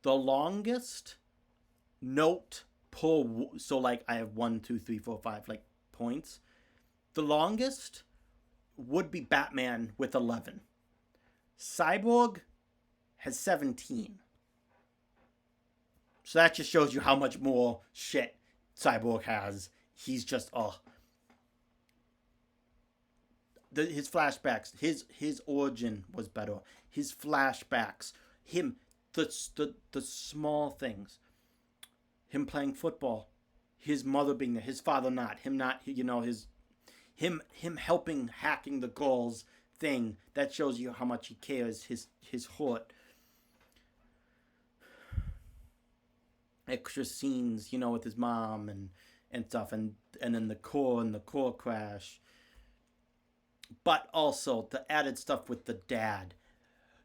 the longest note per, so like I have 1, 2, 3, 4, 5 like points. The longest would be Batman with 11. Cyborg has 17. So that just shows you how much more shit Cyborg has. He's just his flashbacks, his origin was better. His flashbacks, the small things, him playing football, his mother being there, his father not, him not, him helping hacking the goals thing. That shows you how much he cares. His heart. Extra scenes, with his mom and stuff, and then the core crash. But also the added stuff with the dad.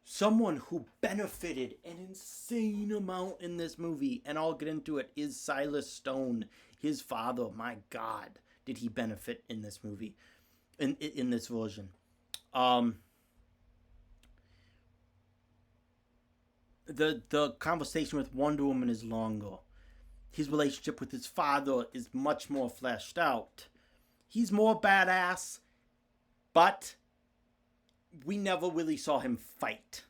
Someone who benefited an insane amount in this movie, and I'll get into it, is Silas Stone, his father. My God, did he benefit in this movie, in this version. The conversation with Wonder Woman is longer. His relationship with his father is much more fleshed out. He's more badass, but we never really saw him fight.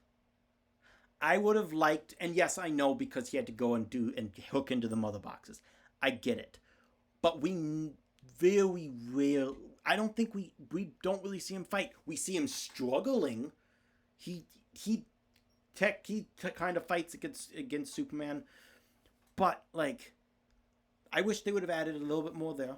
I would have liked, and yes, I know because he had to go and hook into the mother boxes. I get it. But we very rarely, I don't think we don't really see him fight. We see him struggling. He kind of fights against Superman. But, I wish they would have added a little bit more there.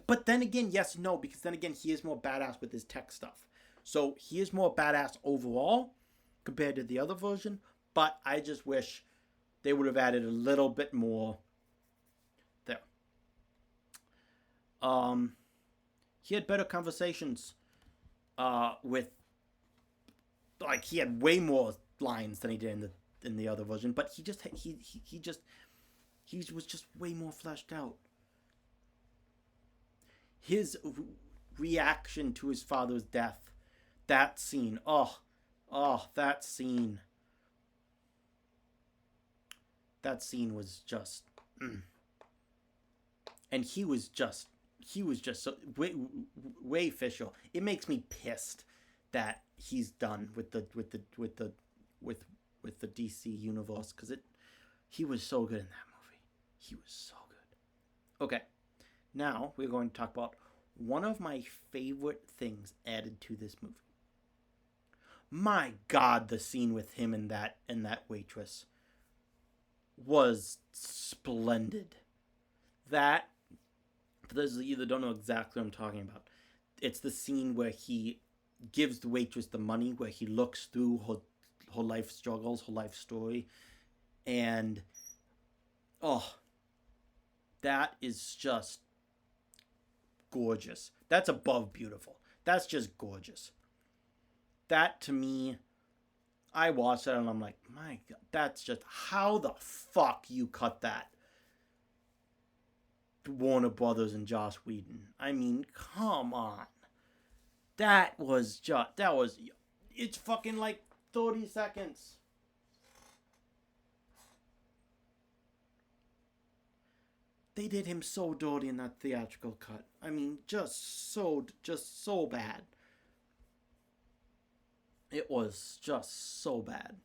But then again, yes, no, because then again, he is more badass with his tech stuff. So he is more badass overall compared to the other version, but I just wish they would have added a little bit more there. He had better conversations with, he had way more lines than he did in the other version, but he was just way more fleshed out. his reaction to his father's death, that scene, that scene. That scene was just, and he was just so way official. It makes me pissed that he's done with the DC universe, because he was so good in that movie. He was so good. Okay, now we're going to talk about one of my favorite things added to this movie. My God, the scene with him and that waitress was splendid. That, for those of you that don't know exactly what I'm talking about, it's the scene where he gives the waitress the money, where he looks through her life struggles, her life story, and that is just gorgeous. That's above beautiful. That's just gorgeous. That, to me, I watched that and I'm like, my God, that's just, how the fuck you cut that? Warner Brothers and Joss Whedon. I mean, come on. It's fucking like 30 seconds. They did him so dirty in that theatrical cut. I mean, just so bad. It was just so bad.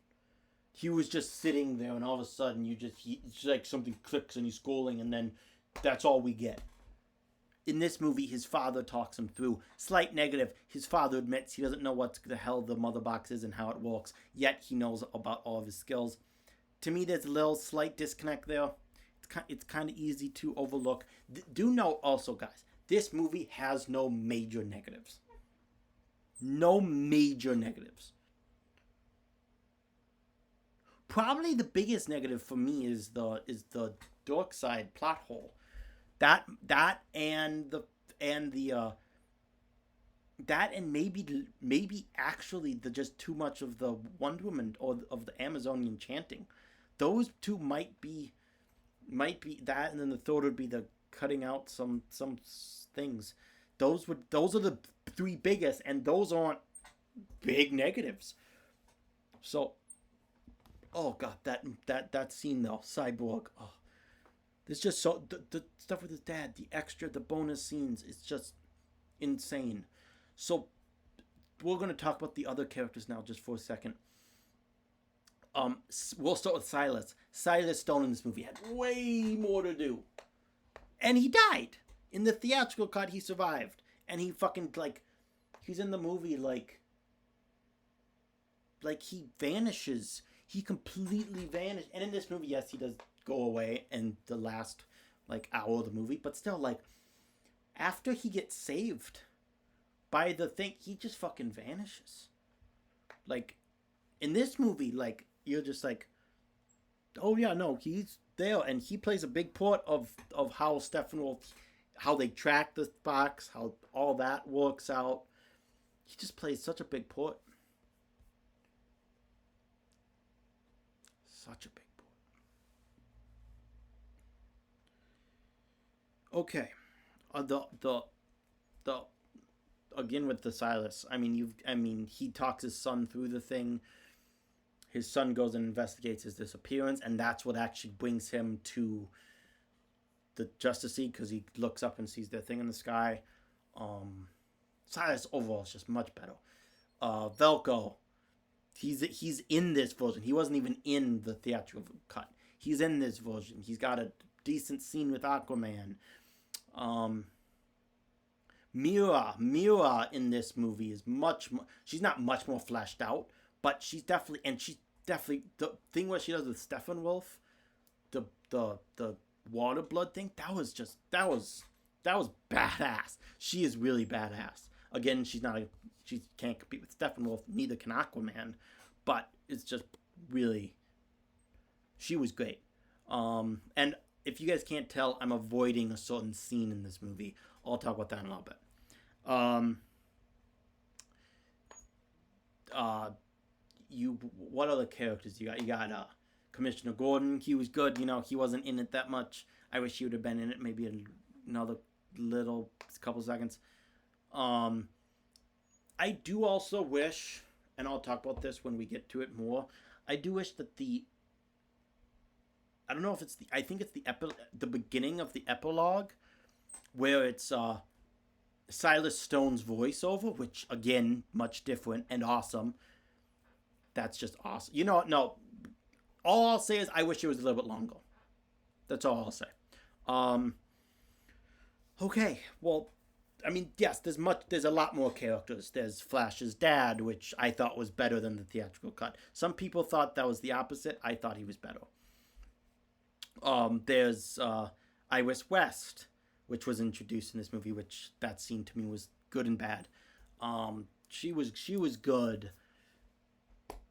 He was just sitting there, and all of a sudden, it's like something clicks, and he's scrolling, and then that's all we get. In this movie, his father talks him through. Slight negative. His father admits he doesn't know what the hell the mother box is and how it works, yet he knows about all of his skills. To me, there's a little slight disconnect there. It's kind of easy to overlook. Do note also, guys, this movie has no major negatives. No major negatives. Probably the biggest negative for me is the dark side plot hole. That and maybe actually the just too much of the Wonder Woman or of the Amazonian chanting. Those two might be that, and then the third would be the cutting out some things. Those are the three biggest, and those aren't big negatives. So, oh God, that scene though, Cyborg. Oh, there's just so the stuff with his dad, the bonus scenes, it's just insane. So, we're gonna talk about the other characters now, just for a second. We'll start with Silas. Silas Stone in this movie had way more to do, and he died. In the theatrical cut, he survived, and he fucking he's in the movie like he vanishes. He completely vanished. And in this movie, yes, he does go away in the last hour of the movie, but still, after he gets saved by the thing, he just fucking vanishes. In this movie, you're just oh yeah, no, he's there, and he plays a big part of how Steppenwolf, how they track the box, how all that works out. He just plays such a big part. Such a big part. Okay, the again with the Silas. I mean, he talks his son through the thing. His son goes and investigates his disappearance, and that's what actually brings him to the Justice League, because he looks up and sees their thing in the sky. Silas overall is just much better. Velko, he's in this version. He wasn't even in the theatrical cut. He's in this version. He's got a decent scene with Aquaman. Mira in this movie is much more. She's not much more fleshed out, but she's definitely the thing where she does with Steppenwolf, the water blood thing. That was badass. She is really badass. Again, she can't compete with Steppenwolf. Neither can Aquaman, but it's just really, she was great. And if you guys can't tell, I'm avoiding a certain scene in this movie. I'll talk about that in a little bit. What other characters you got? You got Commissioner Gordon. He was good. He wasn't in it that much. I wish he would have been in it. Maybe another little couple seconds. Um, I do also wish, and I'll talk about this when we get to it more. I do wish that I don't know if it's I think it's the beginning of the epilogue where it's Silas Stone's voiceover, which again much different and awesome. That's just awesome. You know, no. All I'll say is I wish it was a little bit longer. That's all I'll say. Um, okay, well, I mean, yes, there's a lot more characters. There's Flash's dad, which I thought was better than the theatrical cut. Some people thought that was the opposite. I thought he was better. There's Iris West, which was introduced in this movie, which that scene to me was good and bad. She was good.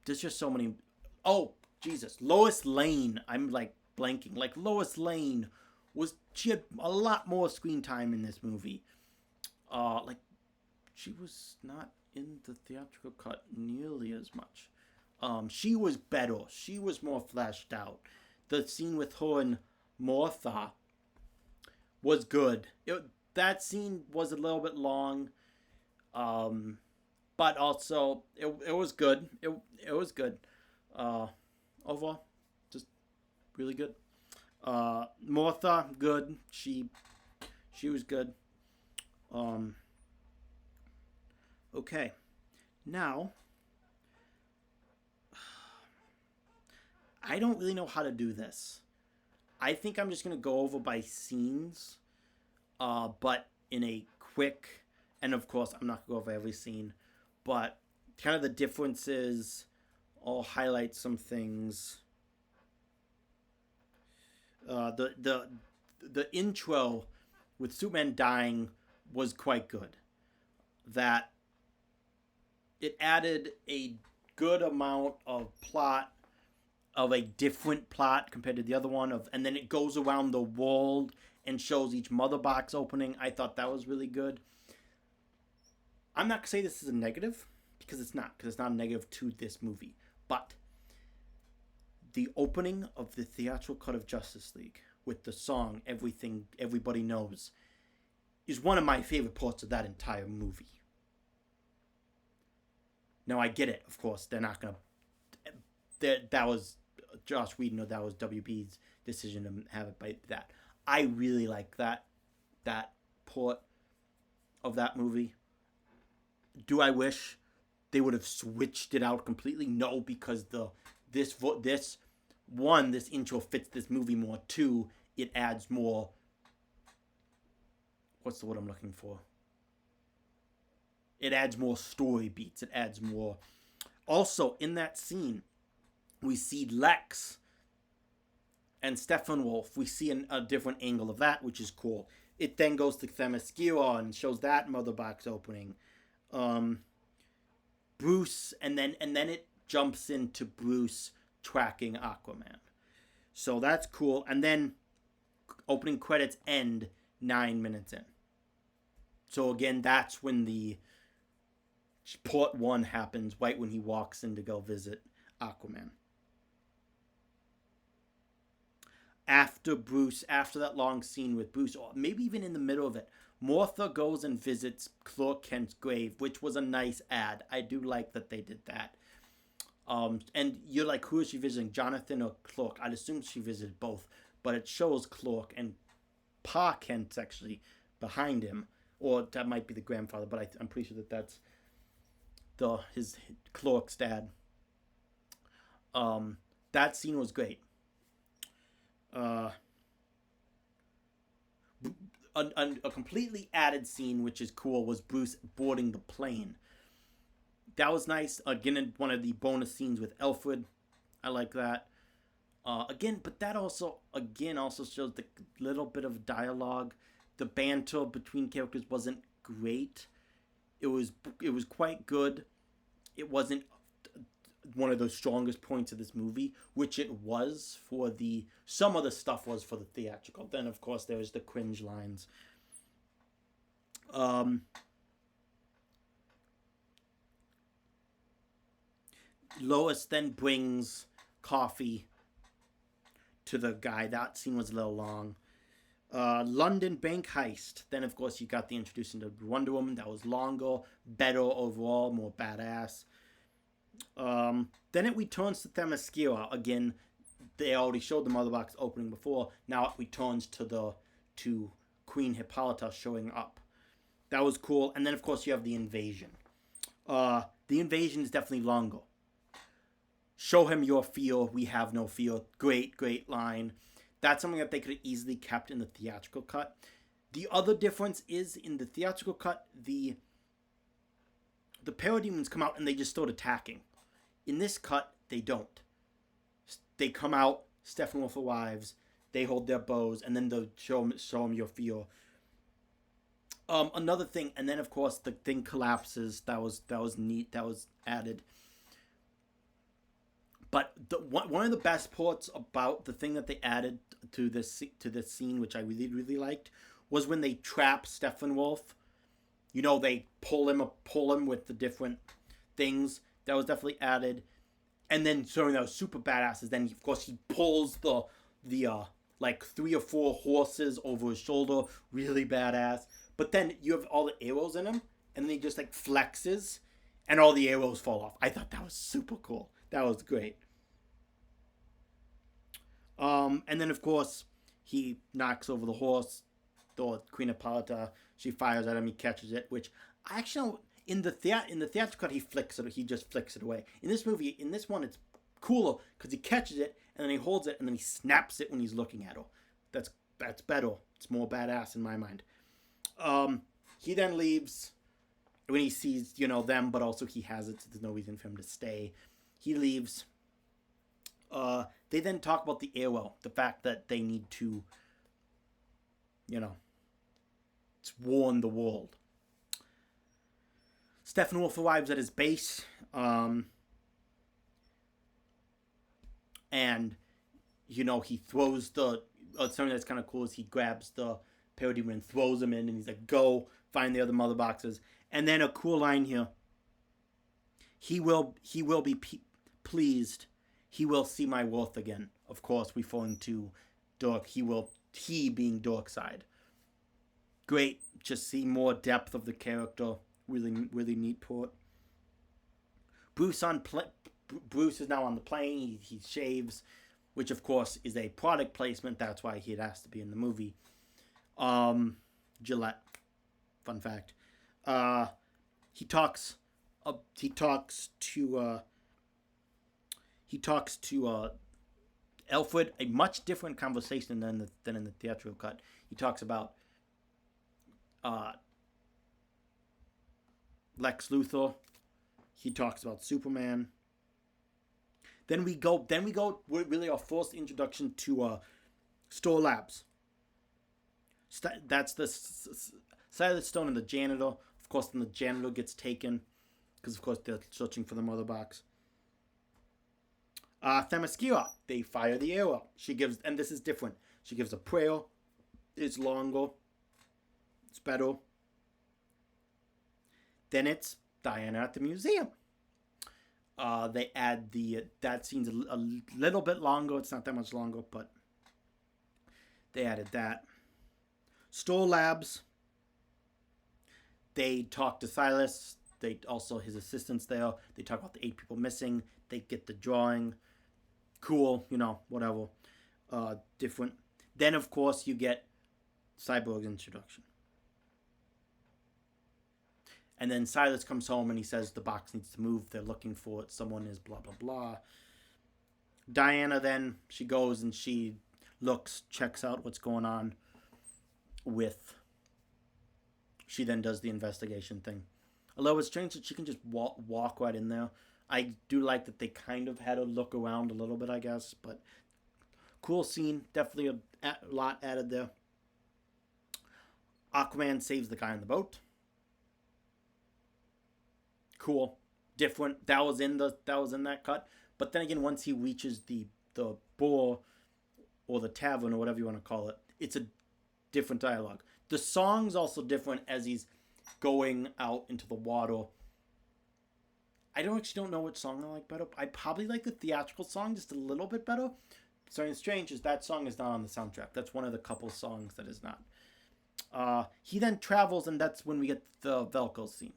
There's just so many. Oh Jesus, Lois Lane. I'm like blanking. Like Lois Lane she had a lot more screen time in this movie. Like she was not in the theatrical cut nearly as much. She was better. She was more fleshed out. The scene with her and Martha was good. That scene was a little bit long, but also it was good. It was good. Overall, just really good. Martha, good. She was good. Okay, now I don't really know how to do this. I think I'm just gonna go over by scenes, but in a quick, and of course I'm not gonna go over every scene, but kind of the differences. I'll highlight some things. The intro with Superman dying was quite good. That it added a good amount of plot, of a different plot compared to the other one, and then it goes around the world and shows each mother box opening. I thought that was really good. I'm not gonna say this is a negative because it's not a negative to this movie, but the opening of the theatrical cut of Justice League with the song "Everything Everybody Knows" is one of my favorite parts of that entire movie. Now I get it, of course, they're not gonna. That was Josh Whedon, or that was WB's decision to have it by that. I really like that part of that movie. Do I wish they would have switched it out completely? No, because this intro fits this movie more. Two, it adds more. What's the word I'm looking for? It adds more story beats. It adds more. Also, in that scene, we see Lex and Steppenwolf. We see a different angle of that, which is cool. It then goes to Themyscira and shows that mother box opening. Bruce, and then it jumps into Bruce tracking Aquaman. So that's cool. And then opening credits end 9 minutes in. So again, that's when the part 1 happens, right when he walks in to go visit Aquaman. After that long scene with Bruce, or maybe even in the middle of it, Martha goes and visits Clark Kent's grave, which was a nice ad. I do like that they did that. And you're like, who is she visiting, Jonathan or Clark? I'd assume she visited both, but it shows Clark, and Pa Kent's actually behind him, or that might be the grandfather, but I'm pretty sure that's his Clark's dad. That scene was great. A completely added scene, which is cool, was Bruce boarding the plane. That was nice. Again, one of the bonus scenes with Alfred. I like that. Again, but that also shows the little bit of dialogue. The banter between characters wasn't great. It was quite good. It wasn't one of the strongest points of this movie, which it was for some of the stuff was for the theatrical. Then of course there's the cringe lines. Lois then brings coffee to the guy. That scene was a little long. London bank heist. Then, of course, you got the introduction to Wonder Woman. That was longer, better overall, more badass. Then it returns to Themyscira. Again, they already showed the Mother Box opening before. Now it returns to Queen Hippolyta showing up. That was cool. And then, of course, you have the invasion. The invasion is definitely longer. Show him your fear. We have no fear. Great, great line. That's something that they could have easily kept in the theatrical cut. The other difference is in the theatrical cut, the parademons come out and they just start attacking. In this cut, they don't. They come out, Steppenwolf wives, they hold their bows, and then they'll show them your fear. Another thing, and then of course the thing collapses. That was neat. That was added. But one of the best parts about the thing that they added to this scene, which I really really liked, was when they trap Steppenwolf. You know, they pull him with the different things. That was definitely added. And then something that was super badass is then of course he pulls the like 3 or 4 horses over his shoulder, really badass. But then you have all the arrows in him, and then he just like flexes, and all the arrows fall off. I thought that was super cool. That was great. And then of course he knocks over the horse. The Queen Hippolyta, she fires at him. He catches it, which I actually don't, in the theatrical cut he flicks it. He just flicks it away. In this one, it's cooler because he catches it and then he holds it and then he snaps it when he's looking at her. That's better. It's more badass in my mind. He then leaves when he sees them, but also he has it. So there's no reason for him to stay. He leaves. They then talk about the arrow, the fact that they need to, warn the world. Steppenwolf arrives at his base, and he throws something that's kind of cool is he grabs the parademon and throws him in, and he's like, "Go find the other mother boxes." And then a cool line here. He will be pleased. He will see my worth again. Of course, referring to Dark. He being Darkseid. Great, just see more depth of the character. Really, really neat port. Bruce is now on the plane. He shaves, which of course is a product placement. That's why he has to be in the movie. Gillette. Fun fact. He talks to Alfred. A much different conversation than in the theatrical cut. He talks about Lex Luthor. He talks about Superman. Then we go really our first introduction to Store Labs. That's the Silas Stone and the janitor. Of course, then the janitor gets taken because of course they're searching for the mother box. Themyscira, they fire the arrow. She gives, and this is different. She gives a prayer. It's longer. It's better. Then it's Diana at the museum. They add that scene's a little bit longer. It's not that much longer, but they added that. Store Labs. They talk to Silas. They also his assistants there. They talk about the 8 people missing. They get the drawing. Cool, whatever. Different. Then of course you get Cyborg's introduction. And then Silas comes home and he says the box needs to move. They're looking for it. Someone is blah, blah, blah. Diana then, she goes and she looks, checks out what's going on with... She then does the investigation thing. Although it's strange that she can just walk right in there. I do like that they kind of had to look around a little bit, I guess. But cool scene. Definitely a lot added there. Aquaman saves the guy on the boat. Cool, different. That was in that cut. But then again, once he reaches the bar or the tavern or whatever you want to call it, it's a different dialogue. The song's also different as he's going out into the water. I actually don't know which song I like better. I probably like the theatrical song just a little bit better. something strange is that song is not on the soundtrack. That's one of the couple songs that is not. He then travels, and that's when we get the Velcro scene.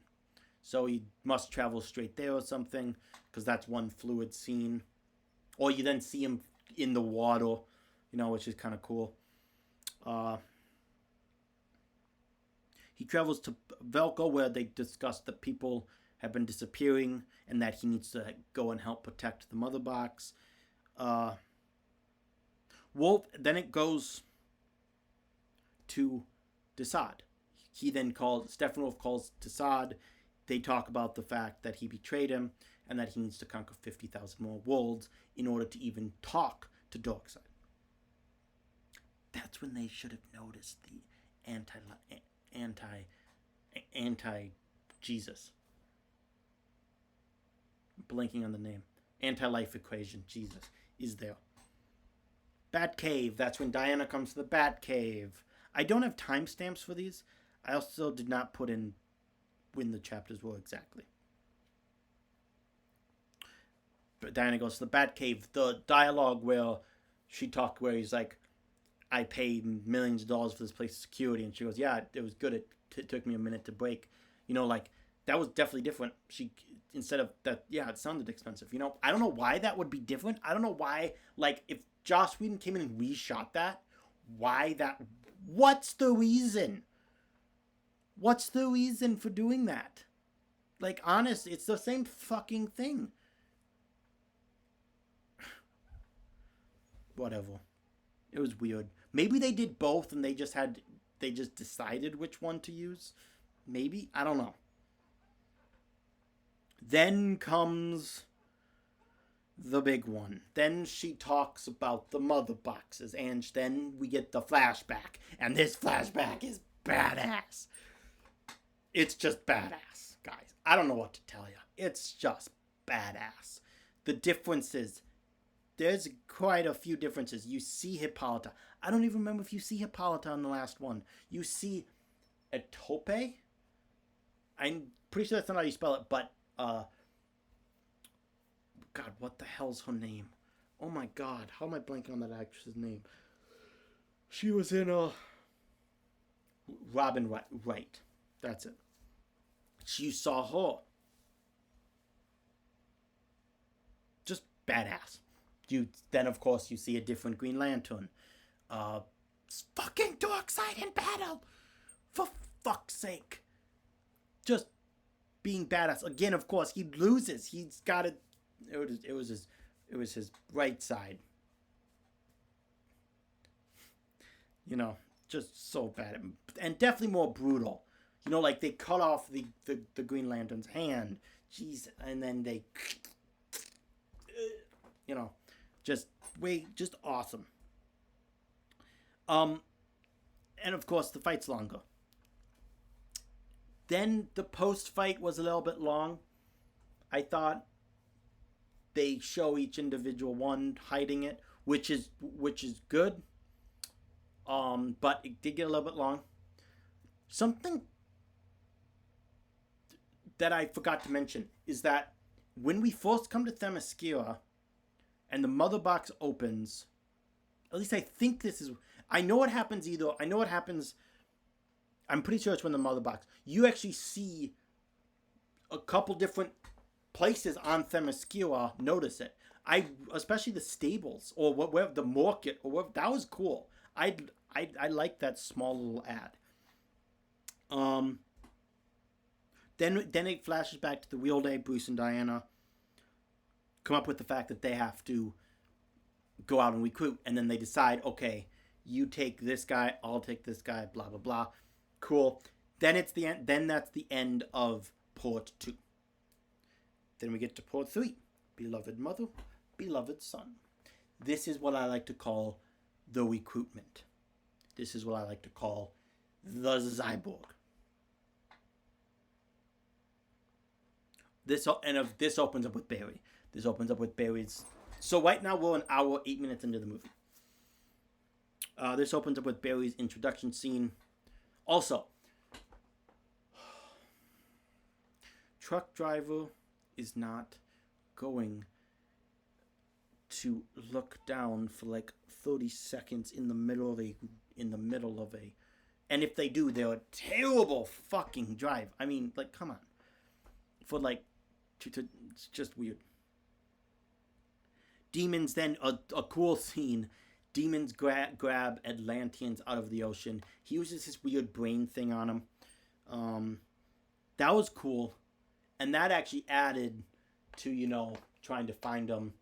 So he must travel straight there or something, because that's one fluid scene. Or you then see him in the water, which is kind of cool. He travels to Velcro, where they discuss that people have been disappearing and that he needs to go and help protect the mother box. Then it goes to Desaad. Steppenwolf calls Desaad. They talk about the fact that he betrayed him and that he needs to conquer 50,000 more worlds in order to even talk to Darkseid. That's when they should have noticed the anti-Jesus. Blanking on the name. Anti-life equation, Jesus, is there. Batcave, that's when Diana comes to the Batcave. I don't have timestamps for these. I also did not put in when the chapters were exactly. But Diana goes to the Batcave. The dialogue where he's like, I pay millions of dollars for this place's security. And she goes, yeah, it was good. It took me a minute to break. That was definitely different. Instead of that, yeah, it sounded expensive. I don't know why that would be different. I don't know why, if Joss Whedon came in and reshot that, what's the reason? What's the reason for doing that? Honest, it's the same fucking thing. Whatever. It was weird. Maybe they did both and they just decided which one to use. Maybe. I don't know. Then comes the big one. Then she talks about the mother boxes, and then we get the flashback. And this flashback is badass. It's just badass, guys. I don't know what to tell you. It's just badass. The differences, there's quite a few differences. You see Hippolyta. I don't even remember if you see Hippolyta in the last one. You see Etope. I'm pretty sure that's not how you spell it, but God, what the hell's her name? Oh my God, how am I blanking on that actress's name? She was in Robin Wright. That's it. You saw her. Just badass. Then of course you see a different Green Lantern. Fucking Darkseid in battle. For fuck's sake. Just being badass. Again, of course, he loses. He's got it. It was his right side. Just so bad. And definitely more brutal. They cut off the Green Lantern's hand. Jeez. And then they... just awesome. And of course, the fight's longer. Then the post-fight was a little bit long. I thought they show each individual one hiding it, which is good. But it did get a little bit long. Something that I forgot to mention is that when we first come to Themyscira and the mother box opens, at least I think this is... I know it happens. I'm pretty sure it's when the mother box. You actually see a couple different places on Themyscira notice it. Especially the stables or where the market or wherever, that was cool. I like that small little ad. Then it flashes back to the real day. Bruce and Diana come up with the fact that they have to go out and recruit, and then they decide, okay, you take this guy, I'll take this guy, blah blah blah. Cool. Then it's the end. Then that's the end of Port 2. Then we get to Port 3. Beloved mother, beloved son. This is what I like to call the recruitment. This is what I like to call the Cyborg. This opens up with Barry. This opens up with Barry's... So right now we're an hour, 8 minutes into the movie. This opens up with Barry's introduction scene. Also, truck driver is not going to look down for like 30 seconds in the middle of a and if they do, they're a terrible fucking drive. I mean, like, come on. For like it's just weird. Demons then a cool scene. Demons grab Atlanteans out of the ocean. He uses his weird brain thing on him. That was cool, and that actually added to trying to find them.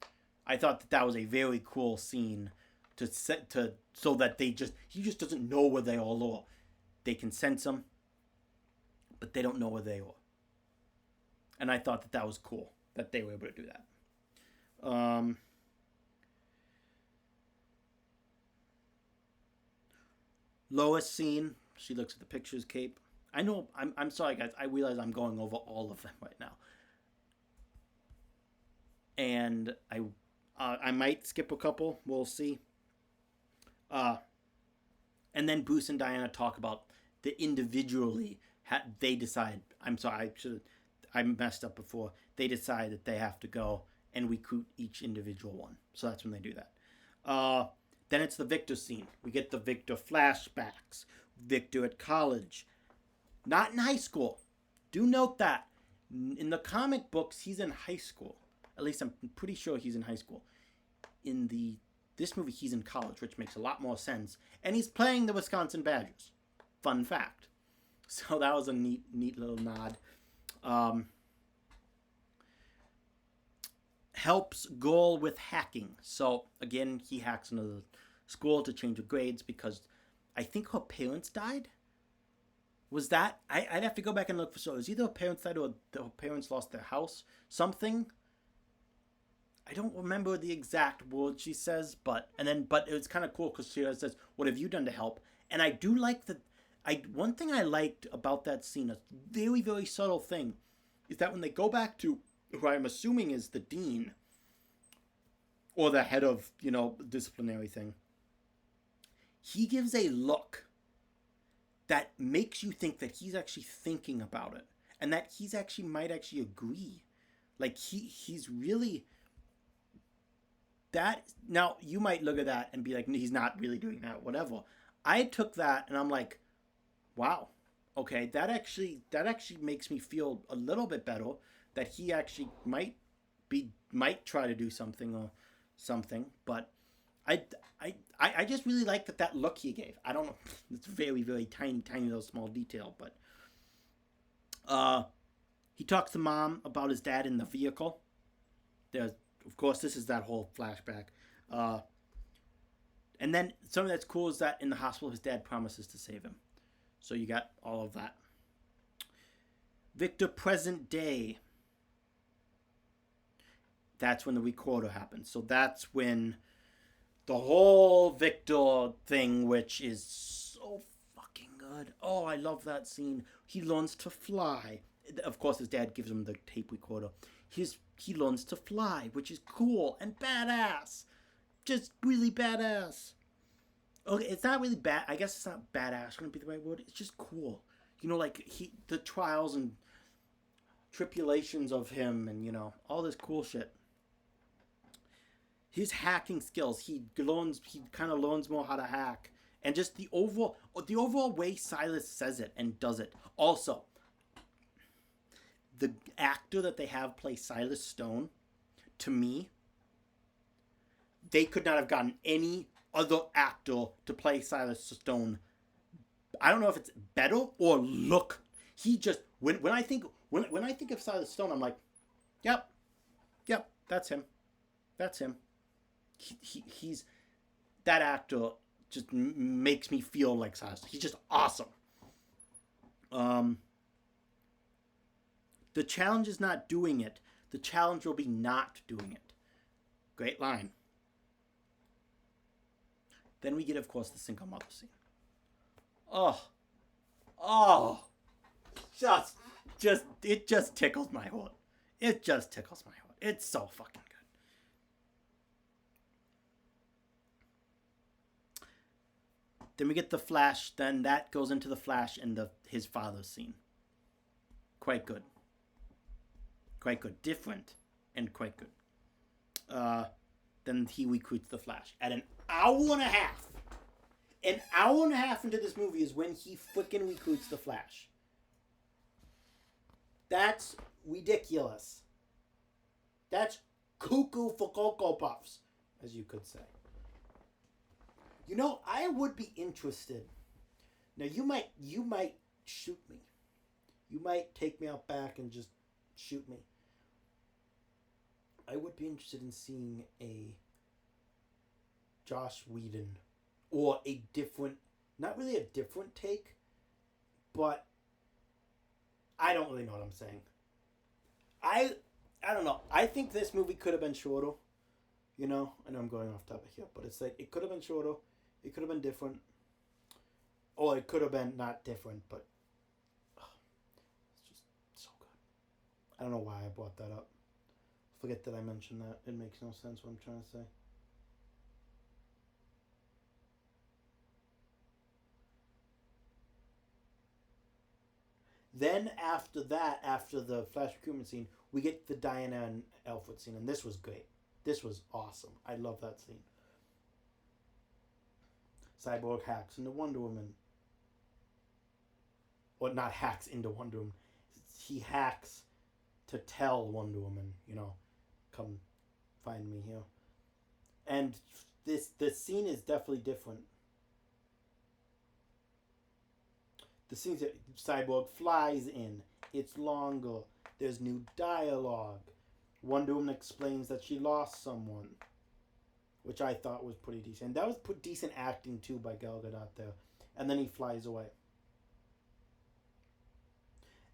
I thought that was a very cool scene so that he just doesn't know where they all are. They can sense them, but they don't know where they are. And I thought that was cool that they were able to do that. Lois scene. She looks at the pictures, Cape. I know. I'm sorry, guys. I realize I'm going over all of them right now, and I might skip a couple. We'll see. And then Bruce and Diana talk about the individually they decide. I'm sorry. I messed up before. They decide that they have to go and recruit each individual one. So that's when they do that. Then it's the Victor scene. We get the Victor flashbacks. Victor at college. Not in high school. Do note that. In the comic books, he's in high school. At least I'm pretty sure he's in high school. In this movie, he's in college, which makes a lot more sense. And he's playing the Wisconsin Badgers. Fun fact. So that was a neat little nod. Helps Goal with hacking. So, again, he hacks into the school to change her grades because I think her parents died. Was that? I'd have to go back and look for so. It was either her parents died or her parents lost their house. Something. I don't remember the exact word she says, but it was kind of cool because she says, "What have you done to help?" And I do like one thing I liked about that scene, a very, very subtle thing, is that when they go back to who I'm assuming is the dean or the head of, disciplinary thing, he gives a look that makes you think that he's actually thinking about it and that might actually agree. Like he's really that. Now you might look at that and be like, he's not really doing that, whatever. I took that and I'm like, wow, okay, that actually makes me feel a little bit better that he actually might try to do something, but I just really like that look he gave. I don't know, it's very, very tiny little small detail, but he talks to Mom about his dad in the vehicle. There's, of course, this is that whole flashback. And then something that's cool is that in the hospital his dad promises to save him. So you got all of that. Victor present day. That's when the recorder happens. So that's when the whole Victor thing, which is so fucking good. Oh, I love that scene. He learns to fly. Of course, his dad gives him the tape recorder. He learns to fly, which is cool and badass. Just really badass. Okay, it's not really bad. I guess it's not badass. Wouldn't be the right word. It's just cool. Like the trials and tribulations of him, and all this cool shit. His hacking skills. He kind of learns more how to hack, and just the overall way Silas says it and does it. Also, the actor that they have play Silas Stone, to me, they could not have gotten any other actor to play Silas Stone. I don't know if it's better or look. He just when I think of Silas Stone, I'm like, yep, that's him. He's that actor just makes me feel like Silas. He's just awesome. The challenge is not doing it. The challenge will be not doing it. Great line. Then we get, of course, the single mother scene. It just tickles my heart. It's so fucking good. Then we get the Flash. Then that goes into the Flash and his father scene. Quite good. Different and quite good. then he recruits the Flash. At an hour and a half into this movie is when he freaking recruits the Flash. That's ridiculous. That's cuckoo for Cocoa Puffs, as you could say. You know, I would be interested. Now, you might shoot me. You might take me out back and just shoot me. I would be interested in seeing a Joss Whedon or a different, not really a different take, but I don't really know what I'm saying. I don't know. I think this movie could have been shorter. You know, I know I'm going off topic here, but it's like it could have been shorter. It could have been different. Or it could have been not different, but it's just so good. I don't know why I brought that up. Forget that I mentioned that. It makes no sense what I'm trying to say. Then after that, after the Flash recruitment scene, we get the Diana and Alfred scene, and this was great. This was awesome. I love that scene. Cyborg hacks into Wonder Woman. Or not hacks into Wonder Woman. He hacks to tell Wonder Woman, come find me here. And the scene is definitely different. The scenes that Cyborg flies in. It's longer. There's new dialogue. Wonder Woman explains that she lost someone, which I thought was pretty decent. And that was decent acting too by Gal Gadot there. And then he flies away.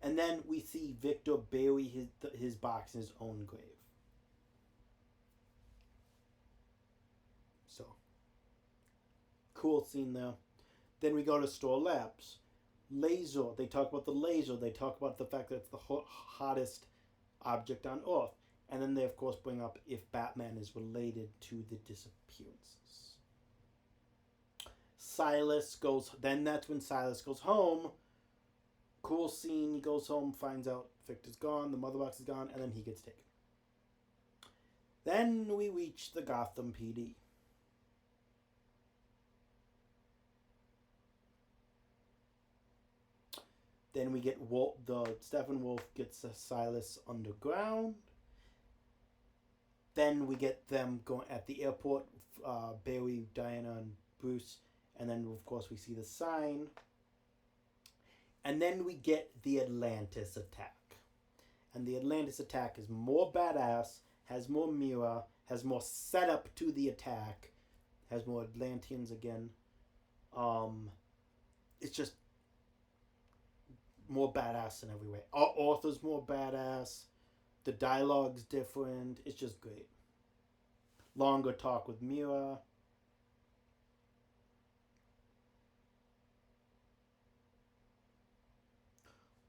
And then we see Victor bury his box in his own grave. So, cool scene there. Then we go to Store Labs. Laser. They talk about the laser. They talk about the fact that it's the hottest object on Earth. And then they, of course, bring up if Batman is related to the disappearances. Then that's when Silas goes home. Cool scene. He goes home, finds out Victor's gone, the mother box is gone, and then he gets taken. Then we reach the Gotham PD. Then we get Stephen Wolf gets Silas underground. Then we get them going at the airport, Barry, Diana, and Bruce. And then, of course, we see the sign. And then we get the Atlantis attack. And the Atlantis attack is more badass, has more mirror, has more setup to the attack, has more Atlanteans again. It's just more badass in every way. Arthur's more badass. The dialogue's different. It's just great. Longer talk with Mira.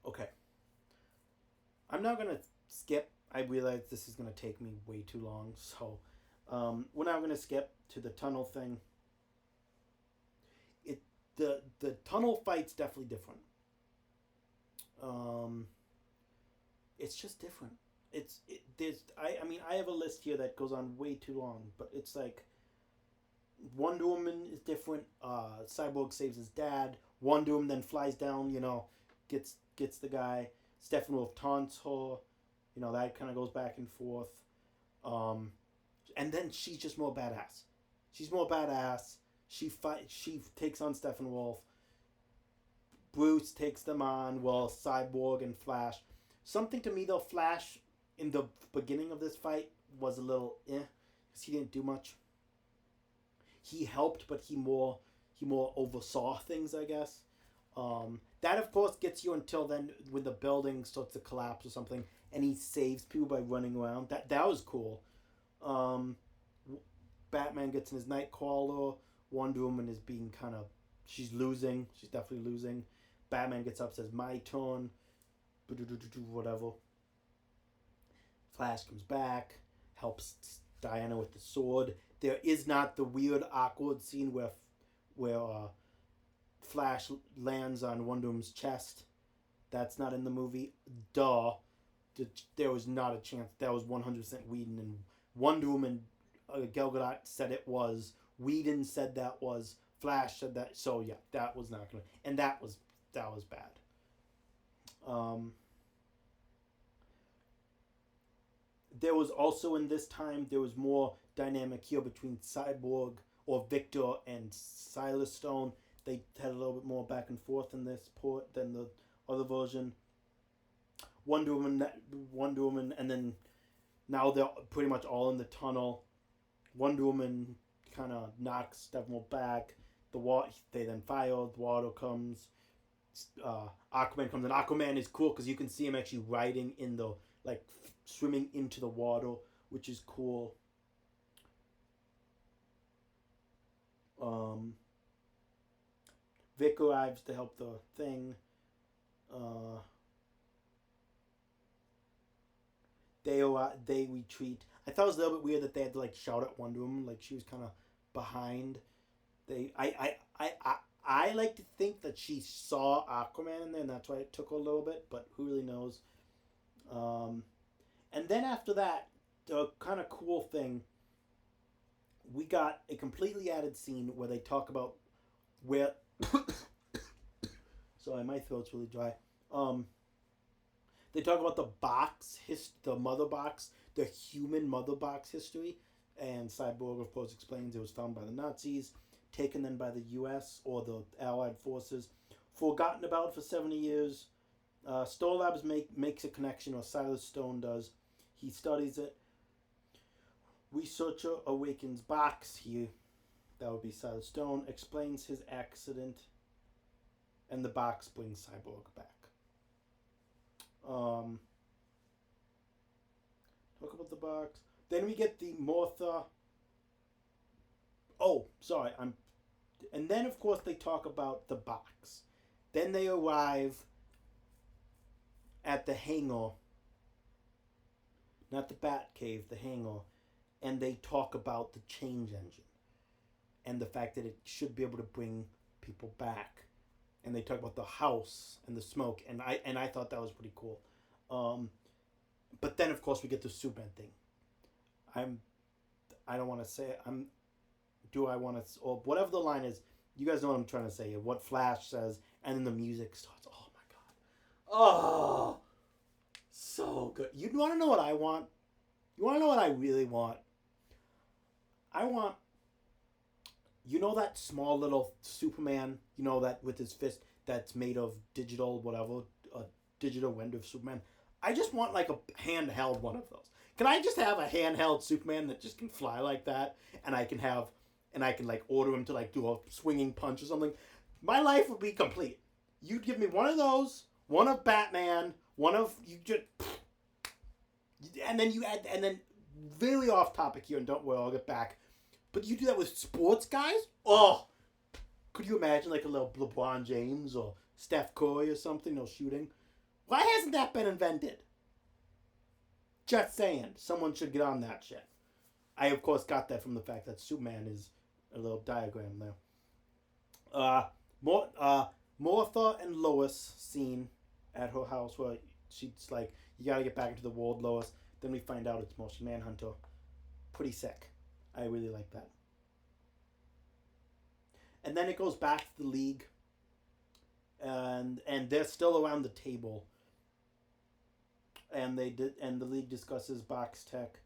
Okay. I'm not going to skip. I realize this is going to take me way too long. So we're not going to skip to the tunnel thing. The tunnel fight's definitely different. It's just different. I have a list here that goes on way too long, but it's like Wonder Woman is different. Cyborg saves his dad. Wonder Woman then flies down, gets the guy. Steppenwolf taunts her. That kind of goes back and forth. And then she's just more badass. She's more badass. She takes on Steppenwolf. Bruce takes them on. Well, Cyborg and Flash. Something to me though, Flash in the beginning of this fight was a little because he didn't do much. He helped, but he more oversaw things, I guess. That of course gets you until then when the building starts to collapse or something, and he saves people by running around. That was cool. Batman gets in his Nightcrawler. Wonder Woman is being she's losing. She's definitely losing. Batman gets up, says my turn. Whatever. Flash comes back, helps Diana with the sword. There is not the weird, awkward scene where Flash lands on Wonder Woman's chest. That's not in the movie. Duh. There was not a chance. That was 100% Whedon, and Wonder Woman Gal Gadot said it was. Whedon said that was. Flash said that. So yeah, that was not gonna. And that was bad. There was also in this time there was more dynamic here between Cyborg or Victor and Silas Stone. They had a little bit more back and forth in this port than the other version. Wonder Woman, and then now they're pretty much all in the tunnel. Wonder Woman kind of knocks Steppenwolf back. They then fire. The water comes. Aquaman comes, and Aquaman is cool because you can see him actually riding in the swimming into the water, which is cool. Vic arrives to help the thing. They retreat. I thought it was a little bit weird that they had to shout at Wonder Woman, like she was kind of behind. I like to think that she saw Aquaman in there, and that's why it took her a little bit. But who really knows? And then after that, the kind of cool thing, we got a completely added scene where they talk about where. Sorry, my throat's really dry. They talk about the the mother box, the human mother box history, and Cyborg, of course, explains it was found by the Nazis, taken then by the U.S. or the Allied forces, forgotten about for 70 years. Stoll Labs makes a connection, or Silas Stone does. He studies it. Researcher awakens box here. That would be Silas Stone. Explains his accident. And the box brings Cyborg back. Talk about the box. Then we get the Martha. Oh, sorry. And then, of course, they talk about the box. Then they arrive at the hangar. Not the Bat Cave, the hangar. And they talk about the change engine. And the fact that it should be able to bring people back. And they talk about the house and the smoke. And I thought that was pretty cool. But then, of course, we get the Superman thing. I don't want to say it. Do I want to... Or whatever the line is, you guys know what I'm trying to say. What Flash says. And then the music starts. Oh, my God. Oh! So good. You want to know what I want? You want to know what I really want? I want... You know that small little Superman? You know that with his fist that's made of digital whatever? A digital render of Superman? I just want a handheld one of those. Can I just have a handheld Superman that just can fly like that? And I can order him to do a swinging punch or something. My life would be complete. You'd give me one of those, one of Batman, one of... And then very off topic here, and don't worry, I'll get back. But you do that with sports guys? Oh! Could you imagine a little LeBron James or Steph Curry or something, shooting? Why hasn't that been invented? Just saying. Someone should get on that shit. I, of course, got that from the fact that Superman is a little diagram there. Martha and Lois scene at her house where she's like, you gotta get back into the world, Lois. Then we find out it's Martian Manhunter. Pretty sick. I really like that. And then it goes back to the League. And they're still around the table. And the League discusses box tech.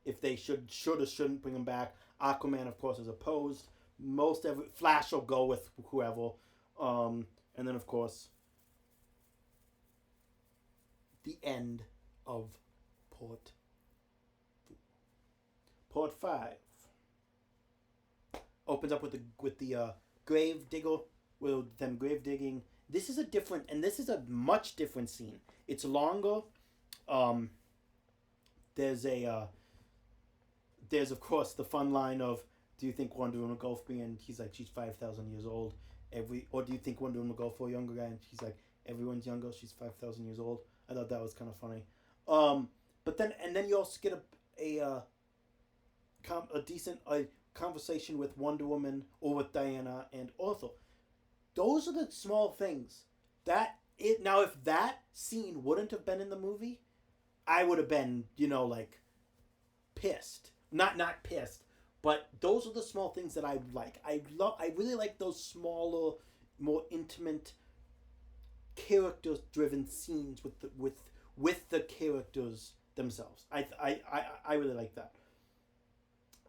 If they should or shouldn't bring him back. Aquaman, of course, is opposed. Flash will go with whoever. And then, of course, the end of Port 5 opens up with the grave digger, with them grave digging. This is a much different scene. It's longer. There's of course the fun line of, do you think Wonder Woman will go for me? And he's like, she's 5,000 years old. Or do you think Wonder Woman will go for a younger guy? And she's like, everyone's younger. She's 5,000 years old. I thought that was kind of funny. But then you also get a decent conversation with Wonder Woman or with Diana and Arthur. Those are the small things now if that scene wouldn't have been in the movie, I would have been pissed. Not pissed, But those are the small things that I like. I really like those smaller, more intimate, character-driven scenes with the characters themselves. I really like that.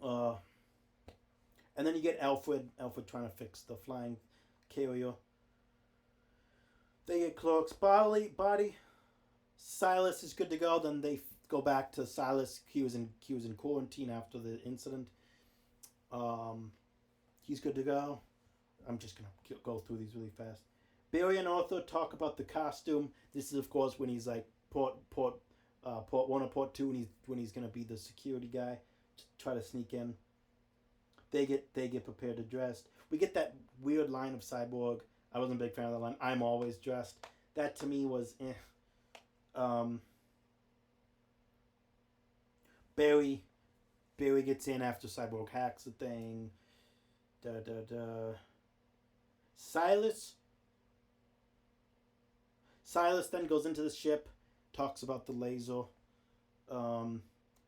Uh, and then you get Alfred trying to fix the flying carrier. They get Clark's body. Silas is good to go. Then they go back to Silas. He was in quarantine after the incident. He's good to go. I'm just gonna go through these really fast. Barry and Arthur talk about the costume. This is, of course, when he's like port 1 or port 2, when he's gonna be the security guy, try to sneak in. They get prepared to dress. We get that weird line of Cyborg. I wasn't a big fan of that line. I'm always dressed. That to me was Barry gets in after Cyborg hacks the thing. Silas then goes into the ship, talks about the laser.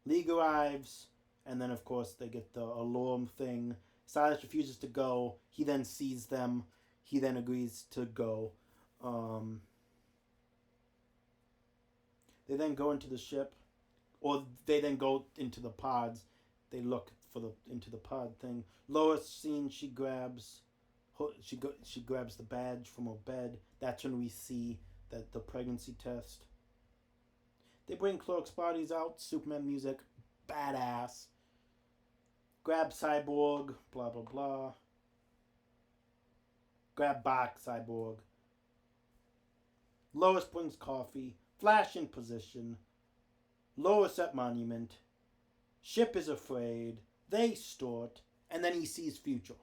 League arrives, and then of course they get the alarm thing. Silas refuses to go. He then sees them. He then agrees to go. They then go into the ship, or they then go into the pods. They look into the pod thing. Lois scene, she grabs the badge from her bed. That's when we see that the pregnancy test. They bring Clark's bodies out. Superman music, badass. Grab Cyborg, blah blah blah. Grab back Cyborg. Lois brings coffee. Flash in position. Lois at Monument. Ship is afraid. They start. And then he sees Future.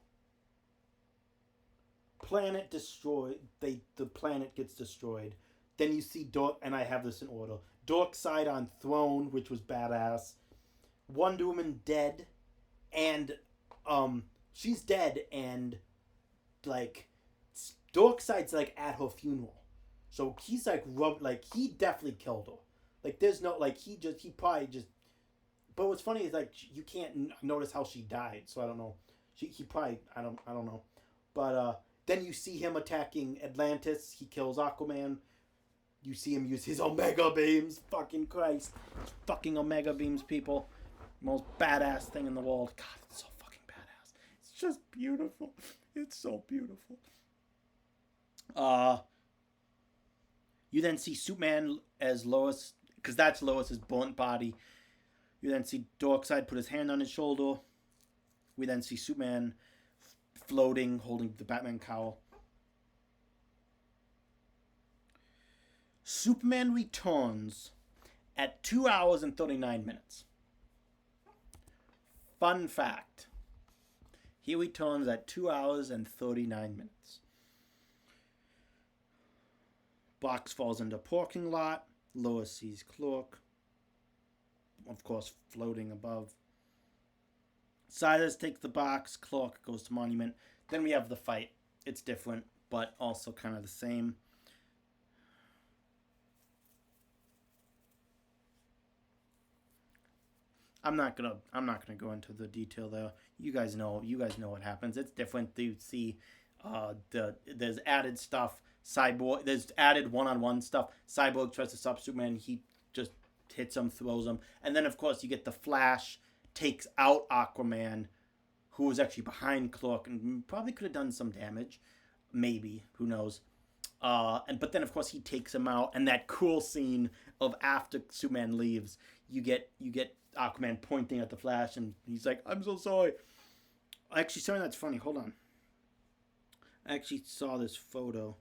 Planet destroyed. The planet gets destroyed. Then you see Dark, and I have this in order. Darkseid on throne, which was badass. Wonder Woman dead. And she's dead, and like Darkseid's like at her funeral. So he's like he definitely killed her. Like there's no he probably just. But what's funny is like you can't notice how she died, so I don't know. He probably I don't know. But then you see him attacking Atlantis. He kills Aquaman. You see him use his Omega beams. Fucking Christ, fucking Omega beams, people. Most badass thing in the world. God, it's so fucking badass. It's just beautiful. It's so beautiful. You then see Superman as Lois, because that's Lois's burnt body. You then see Darkseid put his hand on his shoulder. We then see Superman floating, holding the Batman cowl. Superman returns at 2 hours and 39 minutes. Fun fact. He returns at 2 hours and 39 minutes. Box falls into parking lot. Lois sees Clark. Of course, floating above. Silas takes the box. Clark goes to Monument. Then we have the fight. It's different, but also kind of the same. I'm not gonna go into the detail there. You guys know what happens. It's different. You see, there's added stuff. There's added one-on-one stuff. Cyborg tries to stop Superman. He just hits him, throws him, and then of course you get the Flash takes out Aquaman, who was actually behind Clark and probably could have done some damage, maybe, who knows. But then of course he takes him out, and that cool scene of after Superman leaves, you get Aquaman pointing at the Flash, and he's like, "I'm so sorry." Actually, something that's funny. Hold on. I actually saw this photo.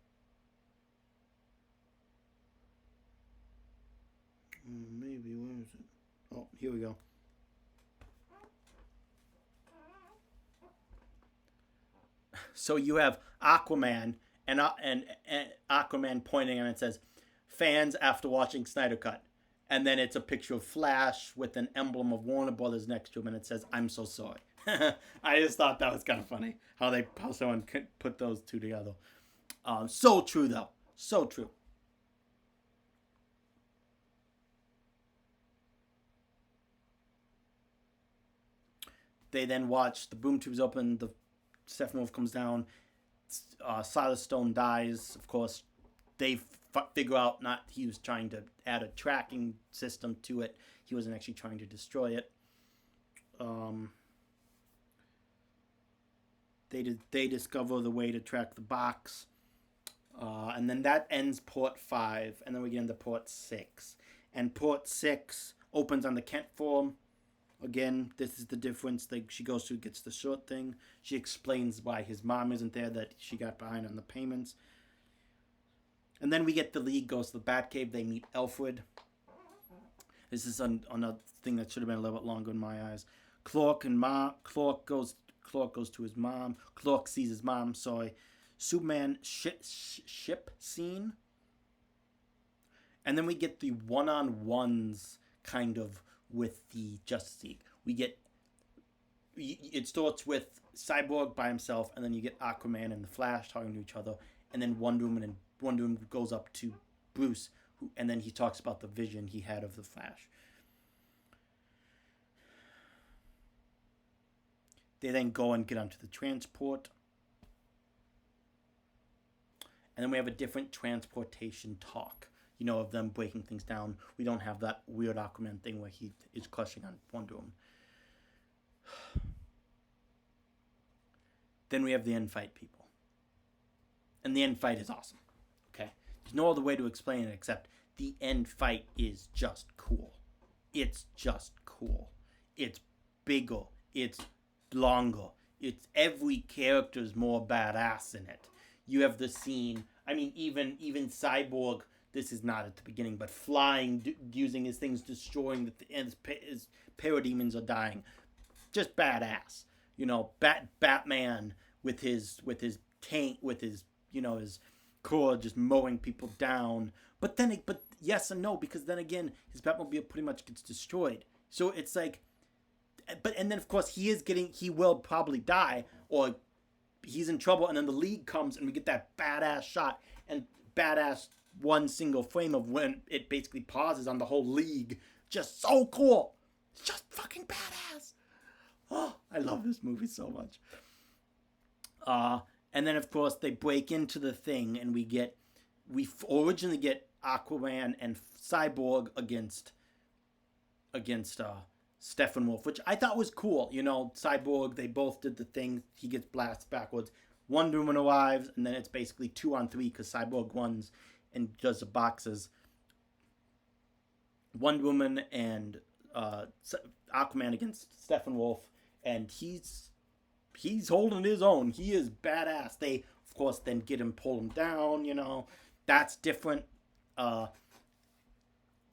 Maybe, where is it? Oh, here we go. So you have Aquaman and Aquaman pointing, and it says, "Fans after watching Snyder Cut." And then it's a picture of Flash with an emblem of Warner Brothers next to him, and it says, "I'm so sorry." I just thought that was kind of funny how someone could put those two together. So true, though. So true. They then watch the boom tubes open. The Steppenwolf comes down. Silas Stone dies. Of course, they figure out not he was trying to add a tracking system to it. He wasn't actually trying to destroy it. They discover the way to track the box. And then that ends port 5. And then we get into port 6. And port 6 opens on the Kent form. Again, this is the difference. She goes through, gets the short thing. She explains why his mom isn't there, that she got behind on the payments. And then we get the League goes to the Batcave. They meet Alfred. This is another thing that should have been a little bit longer in my eyes. Clark goes to his mom. Clark sees his mom. Sorry. Superman ship scene. And then we get the one-on-ones kind of with the Justice League. It starts with Cyborg by himself, and then you get Aquaman and the Flash talking to each other, and then Wonder Woman goes up to Bruce, and then he talks about the vision he had of the Flash. They then go and get onto the transport. And then we have a different transportation talk. Of them breaking things down. We don't have that weird Aquaman thing where he is crushing on Wonder Woman. Then we have the end fight, people. And the end fight is awesome. Okay? There's no other way to explain it except the end fight is just cool. It's just cool. It's bigger. It's longer. It's every character's more badass in it. You have the scene. I mean, even Cyborg. This is not at the beginning, but flying, using his things, destroying his parademons are dying. Just badass. Batman with his tank, with his core just mowing people down. But yes and no, because then again, his Batmobile pretty much gets destroyed. So it's like, and then of course he will probably die, or he's in trouble, and then the League comes and we get that badass shot and badass one single frame of when it basically pauses on the whole League. Just so cool. It's just fucking badass. Oh, I love this movie so much. And then of course they break into the thing, and we originally get Aquaman and Cyborg against Steppenwolf, which I thought was cool. Cyborg, they both did the thing. He gets blasted backwards. Wonder Woman arrives, and then it's basically 2-on-3 because Cyborg wins and does the boxes. Wonder Woman and Aquaman against Steppenwolf, and he's holding his own. He is badass. They, of course, then pull him down. That's different. They're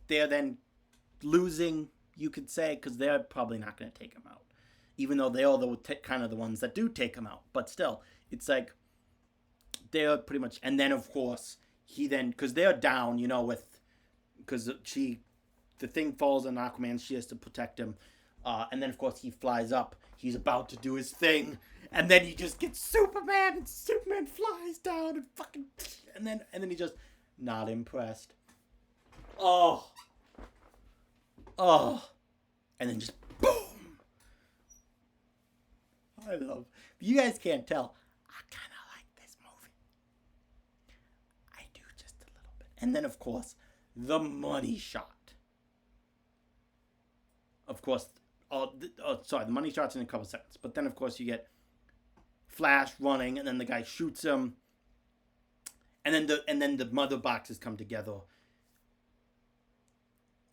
then losing, you could say, because they're probably not going to take him out, even though they are kind of the ones that do take him out. But still, it's like they're pretty much. And then of course he then, because they're down, because the thing falls on Aquaman, she has to protect him, and then of course he flies up. He's about to do his thing, and then he just gets Superman, and Superman flies down and fucking, and then he just not impressed. Oh, and then just boom. You guys can't tell, I kind of like this movie. I do just a little bit. And then, of course, the money shot. Of course, the money shot's in a couple seconds. But then, of course, you get Flash running, and then the guy shoots him. And then the mother boxes come together.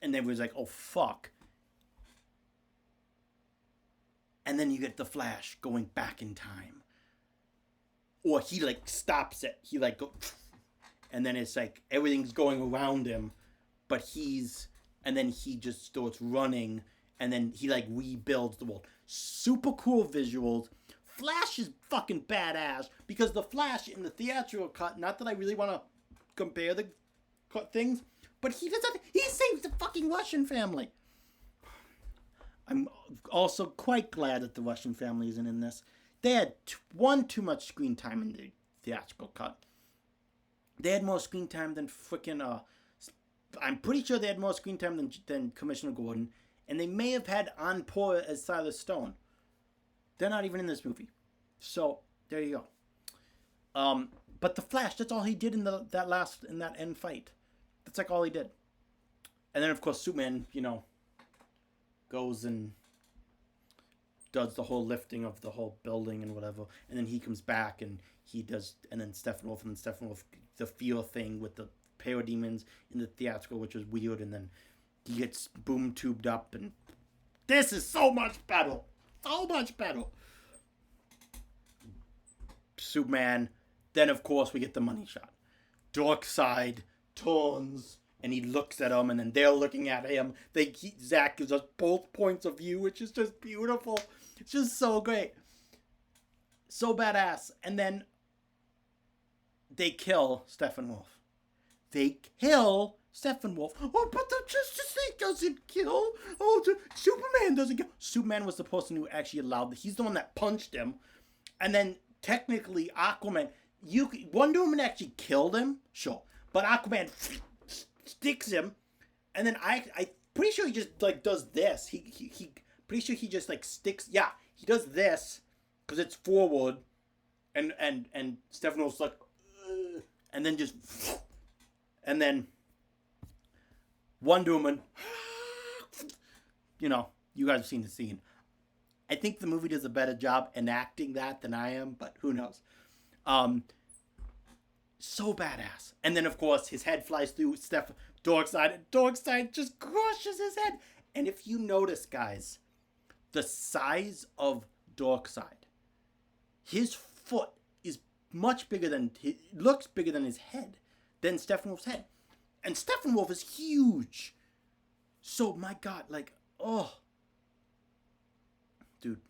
And then it was like, oh, fuck. And then you get the Flash going back in time. Or he, stops it. He, go... And then it's like, everything's going around him. But and then he just starts running. And then he, rebuilds the world. Super cool visuals. Flash is fucking badass. Because the Flash in the theatrical cut, not that I really want to compare the things, but he saves the fucking Russian family. I'm also quite glad that the Russian family isn't in this. They had too much screen time in the theatrical cut. They had more screen time than freaking, I'm pretty sure they had more screen time than Commissioner Gordon. And they may have had on par as Silas Stone. They're not even in this movie. So there you go. But the Flash, that's all he did in that end fight. That's like all he did. And then of course Superman, goes and does the whole lifting of the whole building and whatever. And then he comes back and he does, and then Steppenwolf, the feel thing with the parademons in the theatrical, which was weird. And then he gets boom tubed up, and this is so much better. So much better. Superman. Then, of course, we get the money shot. Darkseid turns, and he looks at him, and then they're looking at him. Zack gives us both points of view, which is just beautiful. It's just so great. So badass. And then they kill Steppenwolf. Oh, but the Justice League doesn't kill. Oh, Superman doesn't kill. Superman was the person who actually allowed. He's the one that punched him. And then, technically, Aquaman... Wonder Woman actually killed him, sure, but Aquaman sticks him, and then I pretty sure he just does this. He pretty sure he just sticks. Yeah, he does this because it's forward, and Stephanos and then just, and then Wonder Woman. You guys have seen the scene. I think the movie does a better job enacting that than I am, but who knows. So badass. And then, of course, his head flies through Darkseid, and Darkseid just crushes his head. And if you notice, guys, the size of Darkseid, his foot is much bigger looks bigger than his head, than Steppenwolf's head. And Steppenwolf is huge. So, my God, dude.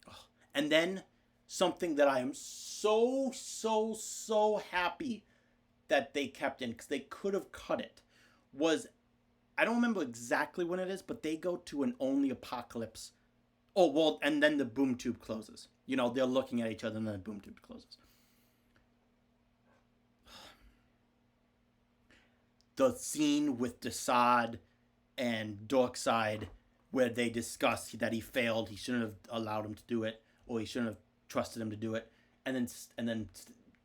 Oh. And then... something that I am so happy that they kept in, because they could have cut it, was, I don't remember exactly when it is, but they go to an only apocalypse. Oh, well, and then the boom tube closes. They're looking at each other, and then the boom tube closes. The scene with Desaad and Darkseid, where they discuss that he failed, he shouldn't have allowed him to do it, or he shouldn't have trusted him to do it, and then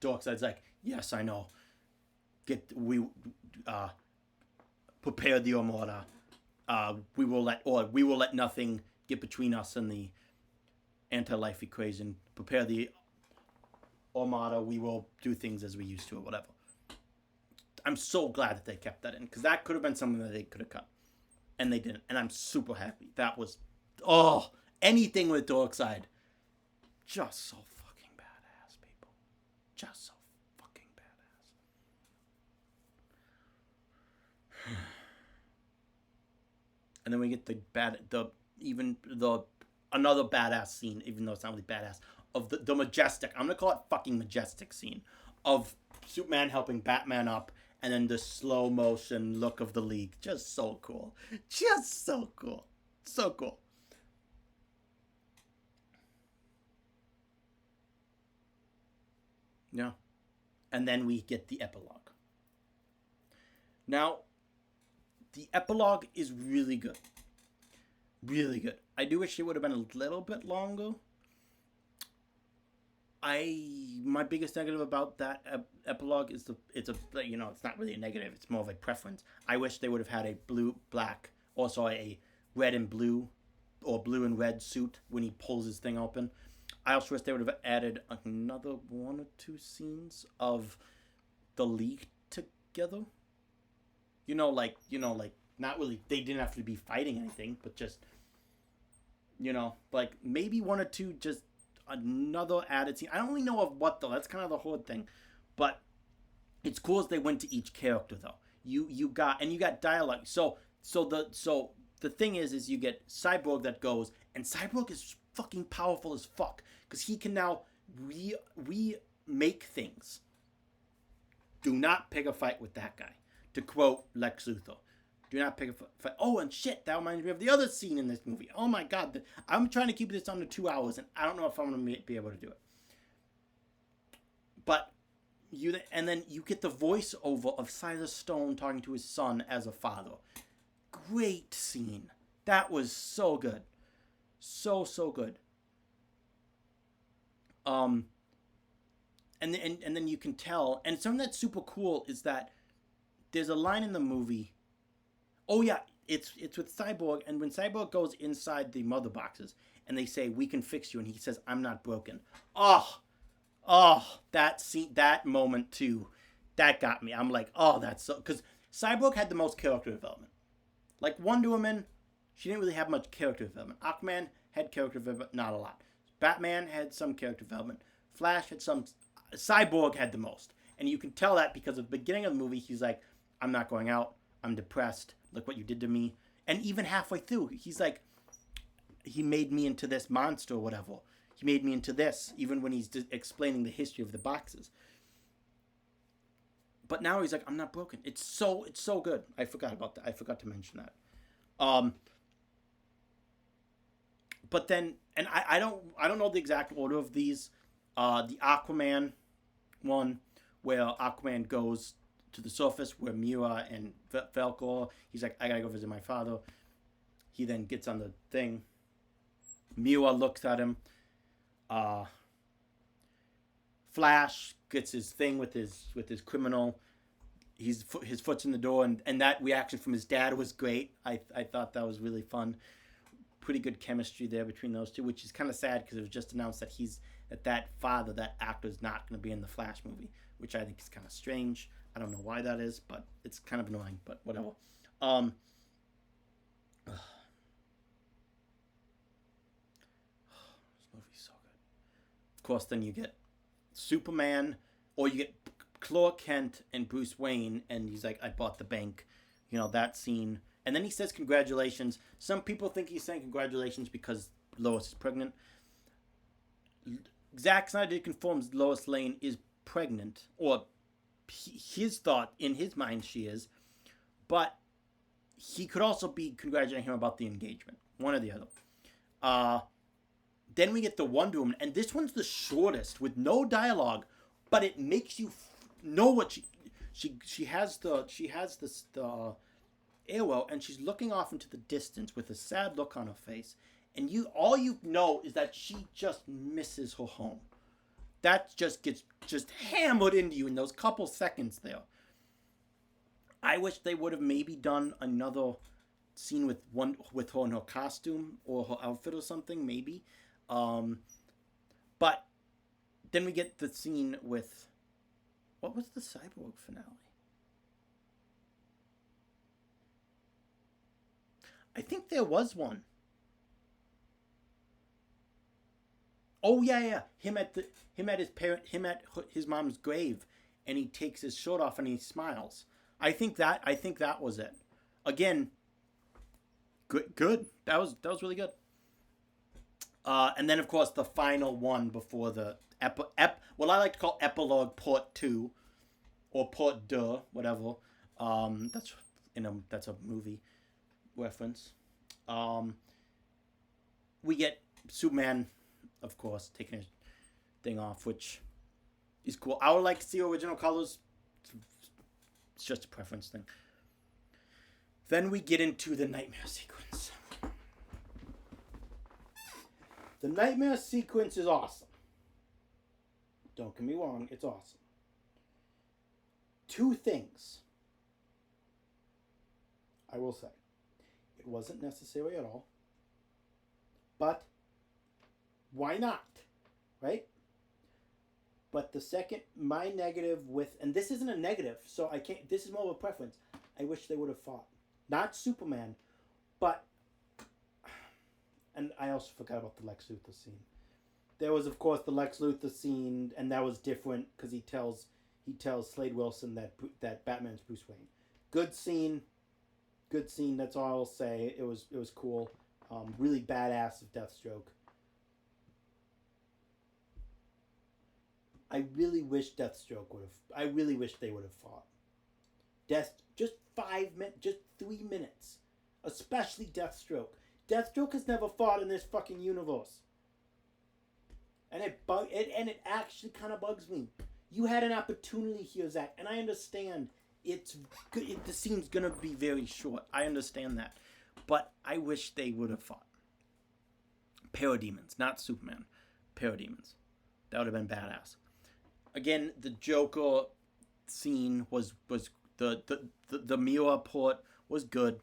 Darkseid's like, yes, I know. Prepare the Armada. We will let nothing get between us and the anti-life equation. Prepare the Armada. We will do things as we used to, or whatever. I'm so glad that they kept that in, because that could have been something that they could have cut, and they didn't. And I'm super happy. That was anything with Darkseid. Just so fucking badass, people. Just so fucking badass. And then we get another badass scene, even though it's not really badass, of the majestic, I'm gonna call it fucking majestic scene, of Superman helping Batman up, and then the slow motion look of the League. Just so cool. Just so cool. So cool. Yeah. And then we get the epilogue. Now, the epilogue is really good. Really good. I do wish it would have been a little bit longer. My biggest negative about that epilogue is it's not really a negative. It's more of a preference. I wish they would have had a blue-black, also a red and blue, or blue and red suit when he pulls his thing open. I also wish they would have added another one or two scenes of the League together. Not really, they didn't have to be fighting anything, but just, maybe one or two, just another added scene. I don't really know of what, though. That's kind of the whole thing. But it's cool as they went to each character, though. You got dialogue. So the thing is you get Cyborg that goes, and Cyborg is fucking powerful as fuck, because he can now remake things. Do not pick a fight with that guy, to quote Lex Luthor. Do not pick a fight. Oh, and shit, that reminds me of the other scene in this movie. Oh my God, I'm trying to keep this under 2 hours, and I don't know if I'm going to be able to do it. But then you get the voiceover of Silas Stone talking to his son as a father. Great scene. That was so good. So good. Um, and then you can tell. And something that's super cool is that there's a line in the movie. Oh yeah, it's with Cyborg, and when Cyborg goes inside the mother boxes, and they say we can fix you, and he says I'm not broken. That scene, that moment too, that got me. I'm like, oh, that's so, because Cyborg had the most character development. Like Wonder Woman, she didn't really have much character development. Aquaman had character development, not a lot. Batman had some character development. Flash had some. Cyborg had the most. And you can tell that because at the beginning of the movie, he's like, I'm not going out. I'm depressed. Look what you did to me. And even halfway through, he's like, he made me into this monster or whatever. He made me into this, even when he's explaining the history of the boxes. But now he's like, I'm not broken. It's so good. I forgot about that. I forgot to mention that. But then, and I don't know the exact order of these. The Aquaman one, where Aquaman goes to the surface, where Mira and Falcor, he's like, I gotta go visit my father. He then gets on the thing. Mira looks at him. Flash gets his thing with his criminal. His foot's in the door, and that reaction from his dad was great. I thought that was really fun. Pretty good chemistry there between those two, which is kind of sad because it was just announced that that actor is not going to be in the Flash movie, which I think is kind of strange. I don't know why that is, but it's kind of annoying, but whatever. This movie's so good. Of course, then you get Superman, or you get Clark Kent and Bruce Wayne, and he's like, I bought the bank. You know, that scene. And then he says congratulations. Some people think he's saying congratulations because Lois is pregnant. Zack Snyder confirms Lois Lane is pregnant, or his thought, in his mind, she is. But he could also be congratulating him about the engagement. One or the other. Then we get the Wonder Woman, and this one's the shortest, with no dialogue, but it makes you know what she has the arrow, and she's looking off into the distance with a sad look on her face, and all you know is that she just misses her home. That just gets hammered into you in those couple seconds there. I wish they would have maybe done another scene with her in her costume or her outfit or something, maybe. But then we get the scene with, what was the Cyborg finale? I think there was one. Oh yeah. Him at his mom's grave, and he takes his shirt off and he smiles. I think that was it. Again, good. That was really good. And then of course the final one before the what I like to call epilogue part 2, or part 2, whatever. That's a movie reference. We get Superman, of course, taking his thing off, which is cool. I would like to see original colors. It's just a preference thing. Then we get into the nightmare sequence. The nightmare sequence is awesome. Don't get me wrong, it's awesome. 2 things I will say. It wasn't necessary at all. But why not? Right? But the second, my negative with, and this isn't a negative, so I can't, this is more of a preference. I wish they would have fought. Not Superman, but, and I also forgot about the Lex Luthor scene. There was, of course, the Lex Luthor scene, and that was different because he tells Slade Wilson that Batman's Bruce Wayne. Good scene. That's all I'll say. It was cool. Really badass of Deathstroke. I really wish they would have fought. Just 5 minutes, just 3 minutes. Especially Deathstroke. Deathstroke has never fought in this fucking universe. And it actually kind of bugs me. You had an opportunity here, Zach, and I understand the scene's gonna be very short. I understand that. But I wish they would have fought. Parademons, not Superman. Parademons. That would have been badass. Again, the Joker scene was the Mila port was good.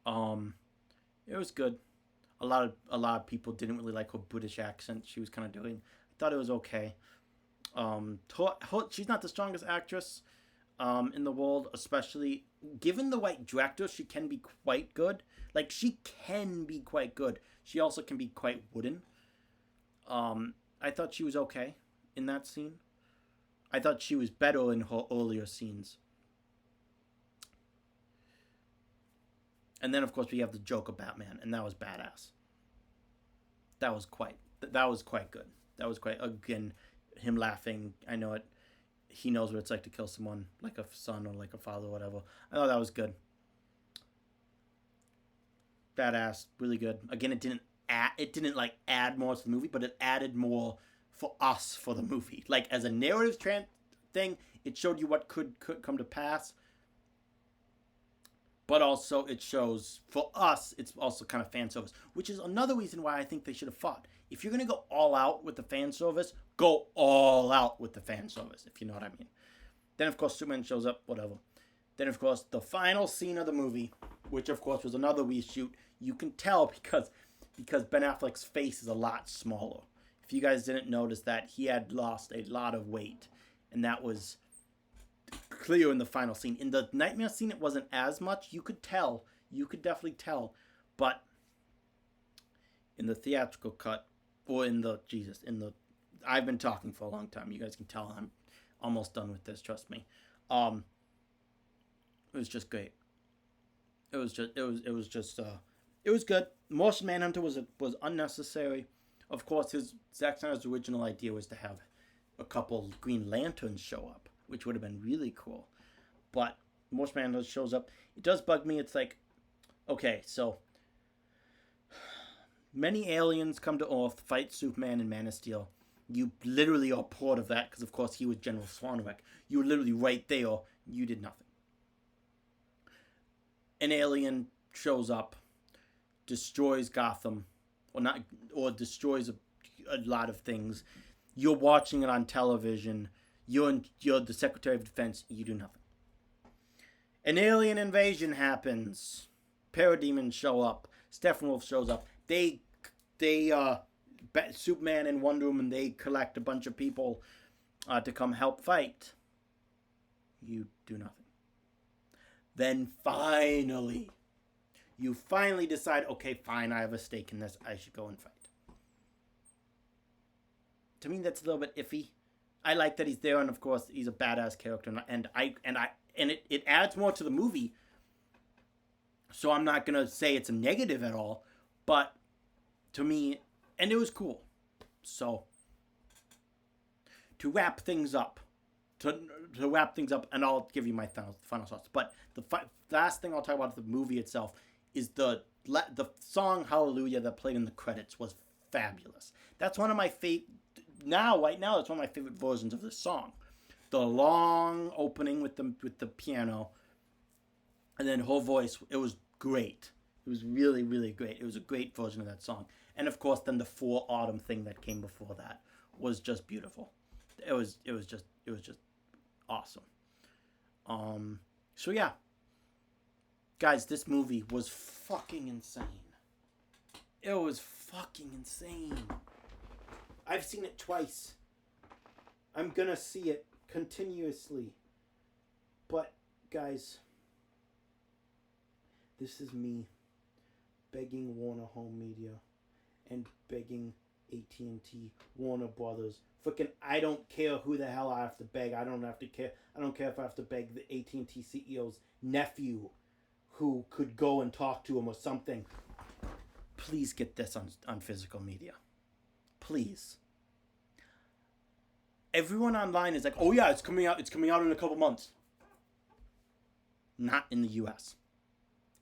It was good. A lot of people didn't really like her British accent she was kind of doing. I thought it was okay. She's not the strongest actress in the world, especially given the right director. She can be quite good. Like, she can be quite good. She also can be quite wooden. I thought she was okay in that scene. I thought she was better in her earlier scenes. And then, of course, we have the Joker Batman, and that was badass. That was quite good. That was quite, again, him laughing. I know it. He knows what it's like to kill someone, like a son or like a father or whatever. I thought that was good. Badass, really good. Again, it didn't add more to the movie, but it added more for us for the movie. Like, as a narrative thing, it showed you what could come to pass. But also, it shows, for us, it's also kind of fan service, which is another reason why I think they should have fought. If you're going to go all out with the fan service, go all out with the fan service, if you know what I mean. Then, of course, Superman shows up, whatever. Then, of course, the final scene of the movie, which, of course, was another reshoot. You can tell because Ben Affleck's face is a lot smaller. If you guys didn't notice that, he had lost a lot of weight, and that was clear in the final scene. In the nightmare scene, it wasn't as much. You could tell. You could definitely tell. But in the theatrical cut, or I've been talking for a long time. You guys can tell I'm almost done with this. Trust me. It was just great. It was good. Martian Manhunter was unnecessary. Of course, Zack Snyder's original idea was to have a couple Green Lanterns show up, which would have been really cool. But Martian Manhunter shows up. It does bug me. It's like, okay, so many aliens come to Earth, fight Superman and Man of Steel. You literally are part of that because, of course, he was General Swanwick. You were literally right there. You did nothing. An alien shows up, destroys Gotham, or destroys a lot of things. You're watching it on television. You're the Secretary of Defense. You do nothing. An alien invasion happens. Parademons show up. Steppenwolf shows up. They Superman and Wonder Woman, they collect a bunch of people to come help fight. You do nothing. Then you finally decide, okay, fine, I have a stake in this. I should go and fight. To me, that's a little bit iffy. I like that he's there, and of course, he's a badass character, and it adds more to the movie. So I'm not gonna say it's a negative at all, but to me, and it was cool. So to wrap things up, and I'll give you my final thoughts. But the last thing I'll talk about the movie itself is the song "Hallelujah" that played in the credits was fabulous. That's one of my favorite. Right now, it's one of my favorite versions of this song. The long opening with the piano, and then her voice. It was great. It was really, really great. It was a great version of that song. And of course, then the For Autumn thing that came before that was just beautiful. It was just awesome. So yeah, guys, this movie was fucking insane. It was fucking insane. I've seen it twice. I'm gonna see it continuously. But, guys, this is me begging Warner Home Media and begging AT&T, Warner Brothers. Frickin', I don't care who the hell I have to beg. I don't care if I have to beg the AT&T CEO's nephew who could go and talk to him or something. Please get this on physical media. Please. Everyone online is like, oh yeah, it's coming out in a couple months. Not in the US.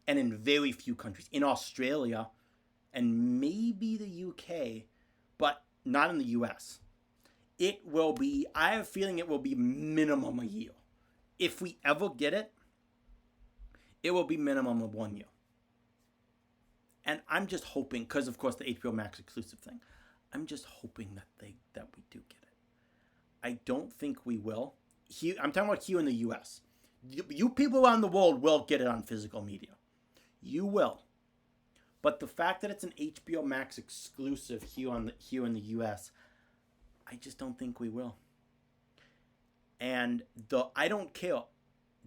And in very few countries. In Australia and maybe the UK, but not in the US. It will be, I have a feeling it will be minimum a year. If we ever get it, it will be minimum of 1 year. And I'm just hoping, because of course the HBO Max exclusive thing, I'm just hoping that we do get it. I don't think we will. I'm talking about here in the U.S. You people around the world will get it on physical media. You will. But the fact that it's an HBO Max exclusive here in the U.S., I just don't think we will. And I don't care.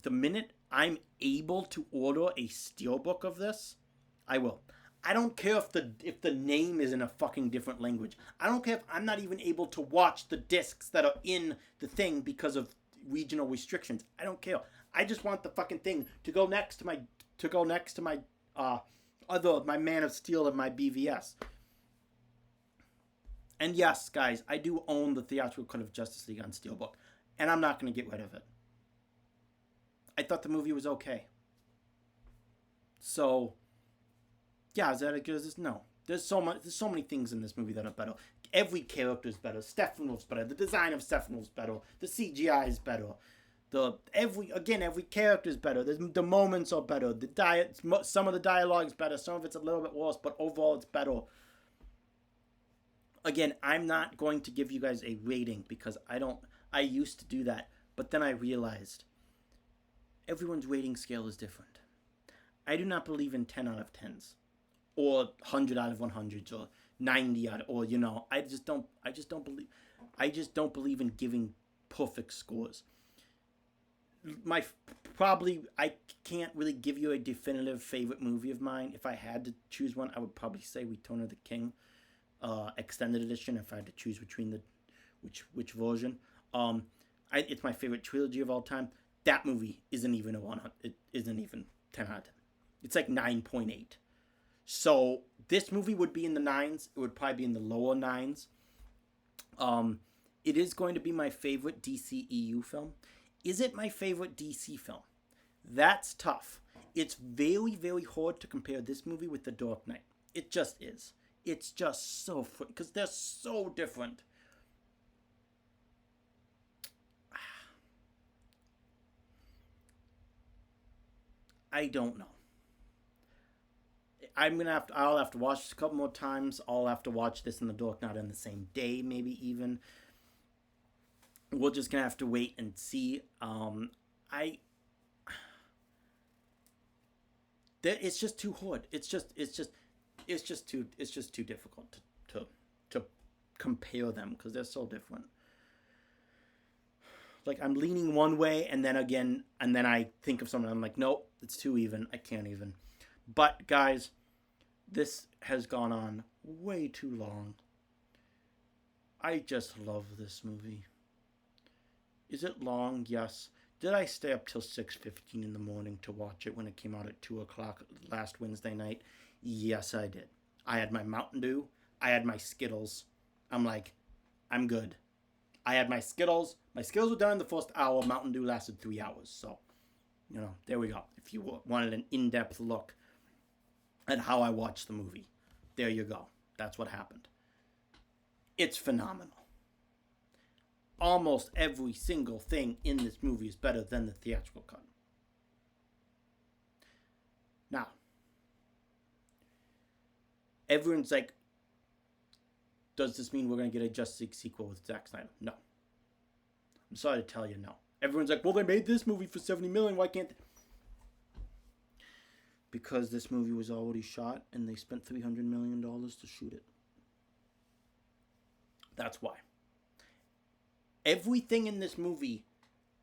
The minute I'm able to order a steelbook of this, I will. I don't care if the name is in a fucking different language. I don't care if I'm not even able to watch the discs that are in the thing because of regional restrictions. I don't care. I just want the fucking thing to go next to my my Man of Steel and my BVS. And yes, guys, I do own the theatrical cut of Justice League on steelbook, and I'm not going to get rid of it. I thought the movie was okay. So, yeah, is that as good as this? No. There's so many things in this movie that are better. Every character is better. Stephanov's better. The design of Stephanov's better. The CGI is better. Every character is better. The moments are better. Some of the dialogue is better. Some of it's a little bit worse, but overall it's better. Again, I'm not going to give you guys a rating because I used to do that, but then I realized everyone's rating scale is different. I do not believe in 10 out of 10s or 100 out of 100s or 90 out of, or I just don't believe in giving perfect scores. I can't really give you a definitive favorite movie of mine. If I had to choose one, I would probably say Return of the King, extended edition. If I had to choose between which version, it's my favorite trilogy of all time. That movie isn't even it isn't even 10 out of 10. It's like 9.8. So this movie would be in the 9s. It would probably be in the lower 9s. It is going to be my favorite DCEU film. Is it my favorite DC film? That's tough. It's very, very hard to compare this movie with The Dark Knight. It just is. It's just so funny because they're so different. I don't know. I'll have to watch this a couple more times. I'll have to watch this and The Dark Knight on the same day, maybe even. We're just gonna have to wait and see. It's just too hard. It's just too difficult to compare them because they're so different. Like I'm leaning one way and then I think of something. I'm like, nope, it's too even. I can't even. But guys, this has gone on way too long. I just love this movie. Is it long? Yes. Did I stay up till 6:15 in the morning to watch it when it came out at 2 o'clock last Wednesday night? Yes, I did. I had my Mountain Dew. I had my Skittles. I'm like, I'm good. I had my Skittles. My Skittles were done in the first hour. Mountain Dew lasted 3 hours. So, there we go. If you wanted an in-depth look at how I watched the movie, there you go. That's what happened. It's phenomenal. Almost every single thing in this movie is better than the theatrical cut. Now, everyone's like, does this mean we're going to get a Justice League sequel with Zack Snyder? No. I'm sorry to tell you, no. Everyone's like, well, they made this movie for $70 million. Why can't they? Because this movie was already shot and they spent $300 million to shoot it. That's why. Everything in this movie,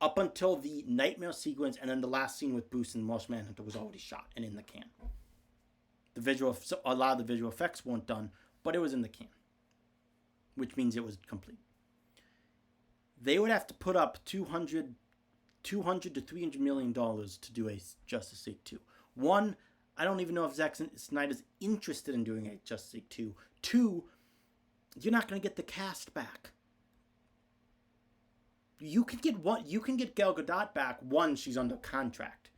up until the nightmare sequence and then the last scene with Bruce and Martian Manhunter, was already shot and in the can. A lot of the visual effects weren't done, but it was in the can, which means it was complete. They would have to put up $200 to $300 million to do a Justice League 2. One, I don't even know if Zack Snyder's interested in doing a Justice League 2. Two, you're not going to get the cast back. You can get Gal Gadot back. One, she's under contract.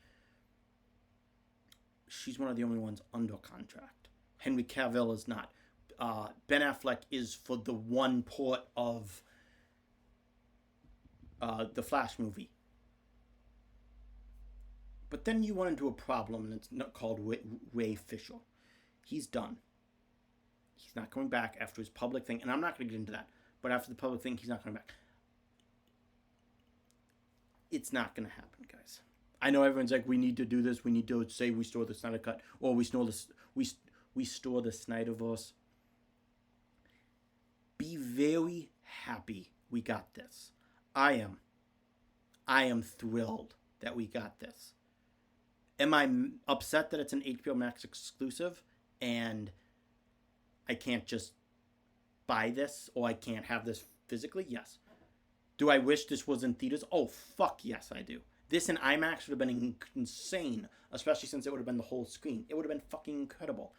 She's one of the only ones under contract. Henry Cavill is not. Ben Affleck is for the one part of the Flash movie. But then you run into a problem, and it's not called Ray Fisher. He's done. He's not coming back after his public thing. And I'm not going to get into that. But after the public thing, he's not coming back. It's not going to happen, guys. I know everyone's like, we need to do this. We need to say we store the Snyder Cut. Or we store the Snyderverse. Be very happy we got this. I am thrilled that we got this. Am I upset that it's an HBO Max exclusive and I can't just buy this or I can't have this physically? Yes. Do I wish this was in theaters? Oh, fuck yes, I do. This in IMAX would have been insane, especially since it would have been the whole screen. It would have been fucking incredible.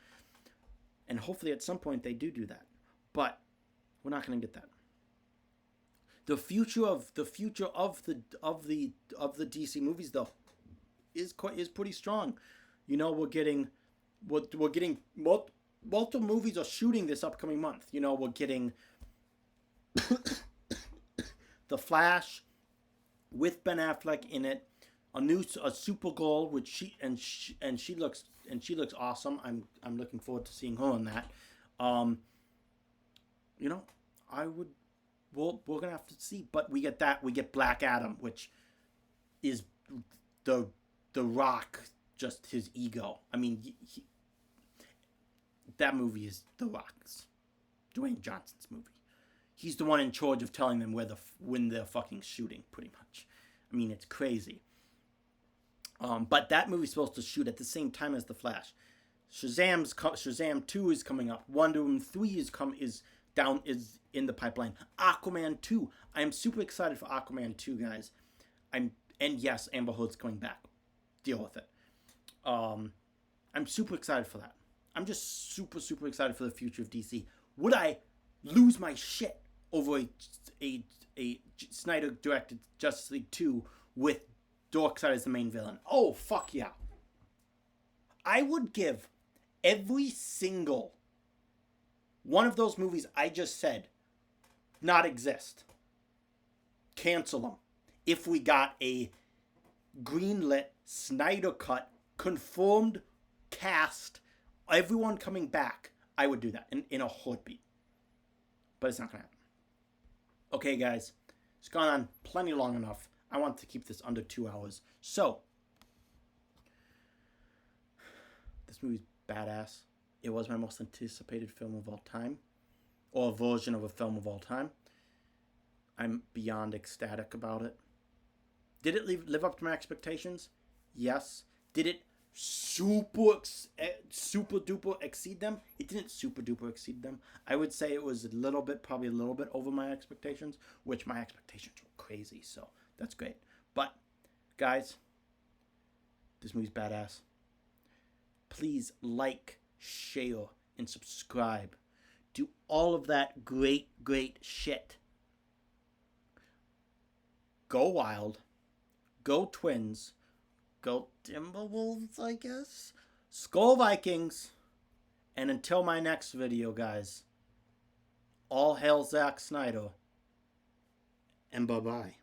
And hopefully at some point they do that. But we're not going to get that. The future of the DC movies though is pretty strong. You know, we're getting multiple movies are shooting this upcoming month. You know, we're getting The Flash with Ben Affleck in it, a Supergirl which she looks awesome. I'm looking forward to seeing her in that. You know, we're gonna have to see, but we get that. We get Black Adam, which is the Rock, just his ego. I mean, that movie is The Rock's, Dwayne Johnson's movie. He's the one in charge of telling them when they're fucking shooting, pretty much. I mean, it's crazy. But that movie's supposed to shoot at the same time as The Flash. Shazam 2 is coming up. Wonder Woman 3 is in the pipeline. Aquaman 2. I am super excited for Aquaman 2, guys. And yes, Amber Heard's coming back. Deal with it. I'm super excited for that. I'm just super, super excited for the future of DC. Would I lose my shit over a Snyder-directed Justice League 2 with Darkseid as the main villain? Oh, fuck yeah. I would give every single one of those movies I just said not exist. Cancel them. If we got a greenlit Snyder Cut, confirmed cast, everyone coming back, I would do that in a heartbeat. But it's not going to happen. Okay, guys. It's gone on plenty long enough. I want to keep this under 2 hours. So, this movie's badass. It was my most anticipated film of all time. Or a version of a film of all time. I'm beyond ecstatic about it. Did it live up to my expectations? Yes. Did it super duper exceed them? It didn't super duper exceed them. I would say it was probably a little bit over my expectations, which my expectations were crazy, so that's great. But, guys, this movie's badass. Please like, share, and subscribe. Do all of that great, great shit. Go Wild. Go Twins. Go Timberwolves, I guess. Skol Vikings. And until my next video, guys, all hail Zack Snyder. And bye-bye.